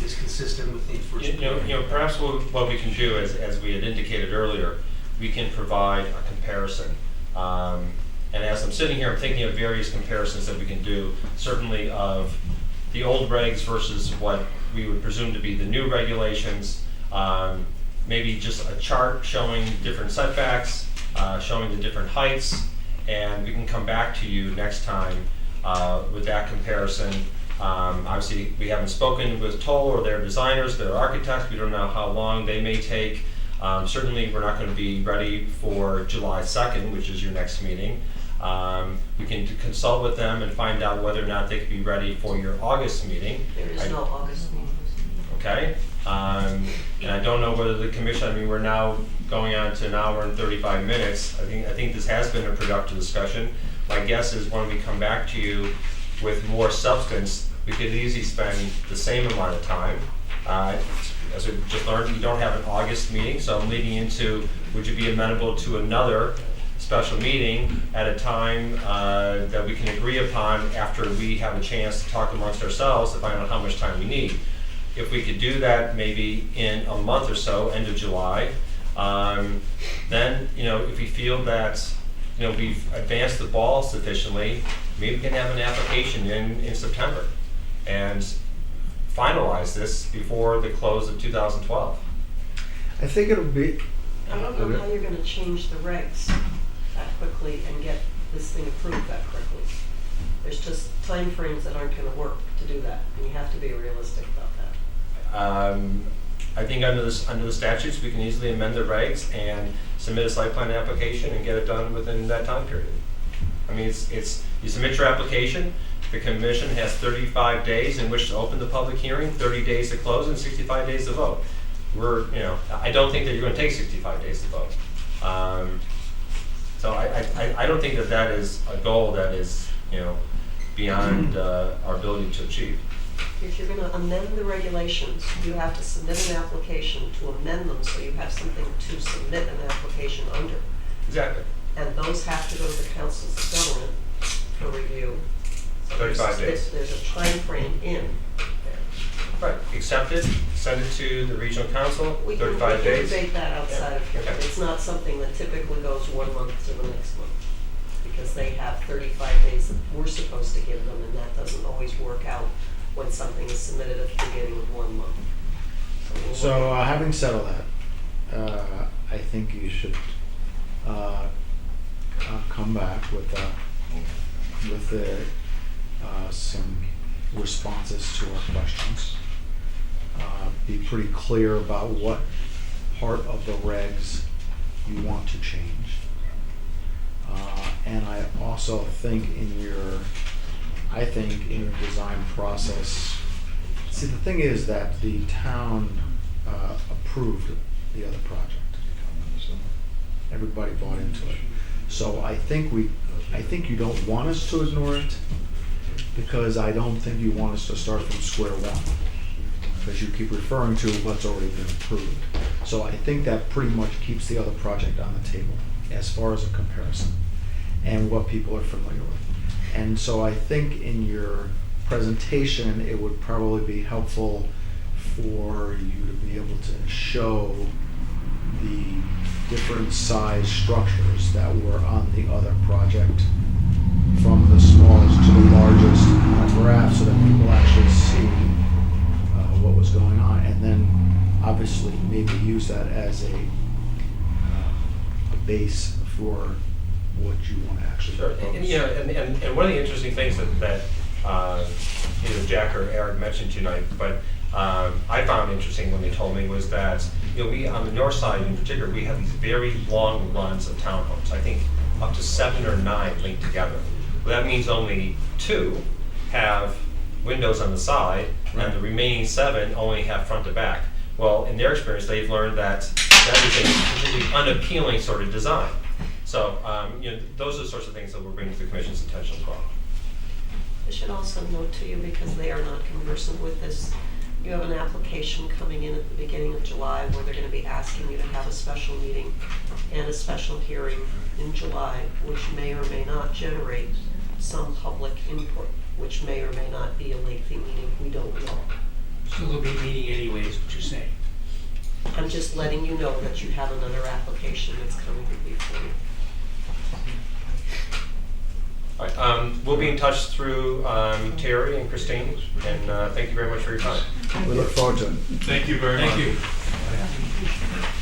is consistent with the first. Perhaps what we can do, as we had indicated earlier, we can provide a comparison. And as I'm sitting here, I'm thinking of various comparisons that we can do, certainly of the old regs versus what we would presume to be the new regulations. Maybe just a chart showing different setbacks, showing the different heights, and we can come back to you next time with that comparison. Obviously, we haven't spoken with Toll or their designers, their architects. We don't know how long they may take. Certainly, we're not going to be ready for July 2nd, which is your next meeting. We can consult with them and find out whether or not they could be ready for your August meeting. There is no August meeting. Okay. And I don't know whether the commission, I mean, we're now going on to 1 hour and 35 minutes. I think this has been a productive discussion. My guess is when we come back to you with more substance, we could easily spend the same amount of time. As we just learned, we don't have an August meeting, so I'm leading into, would you be amenable to another special meeting at a time that we can agree upon after we have a chance to talk amongst ourselves to find out how much time we need. If we could do that maybe in a month or so, end of July, then, if we feel that, we've advanced the ball sufficiently, maybe we can have an application in September and finalize this before the close of 2012. I think it'll be, I don't know how you're gonna change the regs that quickly and get this thing approved that quickly. There's just timeframes that aren't gonna work to do that, and you have to be realistic about that. I think under the statutes, we can easily amend the regs and submit a site plan application and get it done within that time period. I mean, it's you submit your application, the commission has 35 days in which to open the public hearing, 30 days to close, and 65 days to vote. I don't think that you're going to take 65 days to vote. So I don't think that is a goal that is, beyond our ability to achieve. If you're gonna amend the regulations, you have to submit an application to amend them, so you have something to submit an application under. Exactly. And those have to go to the councils of government for review. So 35 days. There's a time frame in there. Right, accept it, send it to the regional council, We can 35 days. debate that outside of here, but Okay. it's not something that typically goes 1 month to the next month. because they have 35 days that we're supposed to give them, and that doesn't always work out when something is submitted at the beginning of 1 month. we'll So look at- having said all that, I think you should come back with some responses to our questions. Be pretty clear about what part of the regs you want to change. And I also think in your design process, see, the thing is that the town approved the other project. Everybody bought into it. So I think you don't want us to ignore it, because I don't think you want us to start from square one, because you keep referring to what's already been approved. So I think that pretty much keeps the other project on the table as far as a comparison and what people are familiar with. And so I think in your presentation, it would probably be helpful for you to be able to show the different size structures that were on the other project, from the smallest to the largest on a graph, so that people actually see what was going on, and then obviously maybe use that as a base for what you want to actually Sure, propose. and one of the interesting things that either Jack or Eric mentioned tonight, but I found interesting when they told me, was that we on the north side in particular, we have these very long runs of townhomes. I think up to 7 or 9 linked together. Well, that means only 2 have windows on the side, and the remaining 7 only have front to back. Well, in their experience, they've learned that is a completely unappealing sort of design. So, those are the sorts of things that we're bringing to the Commission's attention as well. I should also note to you, because they are not conversant with this, you have an application coming in at the beginning of July where they're going to be asking you to have a special meeting and a special hearing in July, which may or may not generate some public input, which may or may not be a lengthy meeting, we don't know. So they'll be meeting anyways, what you're saying. I'm just letting you know that you have another application that's coming before you. All right, we'll be in touch through Terry and Christine, and thank you very much for your time. We look forward to it. Thank you very much. Thank you.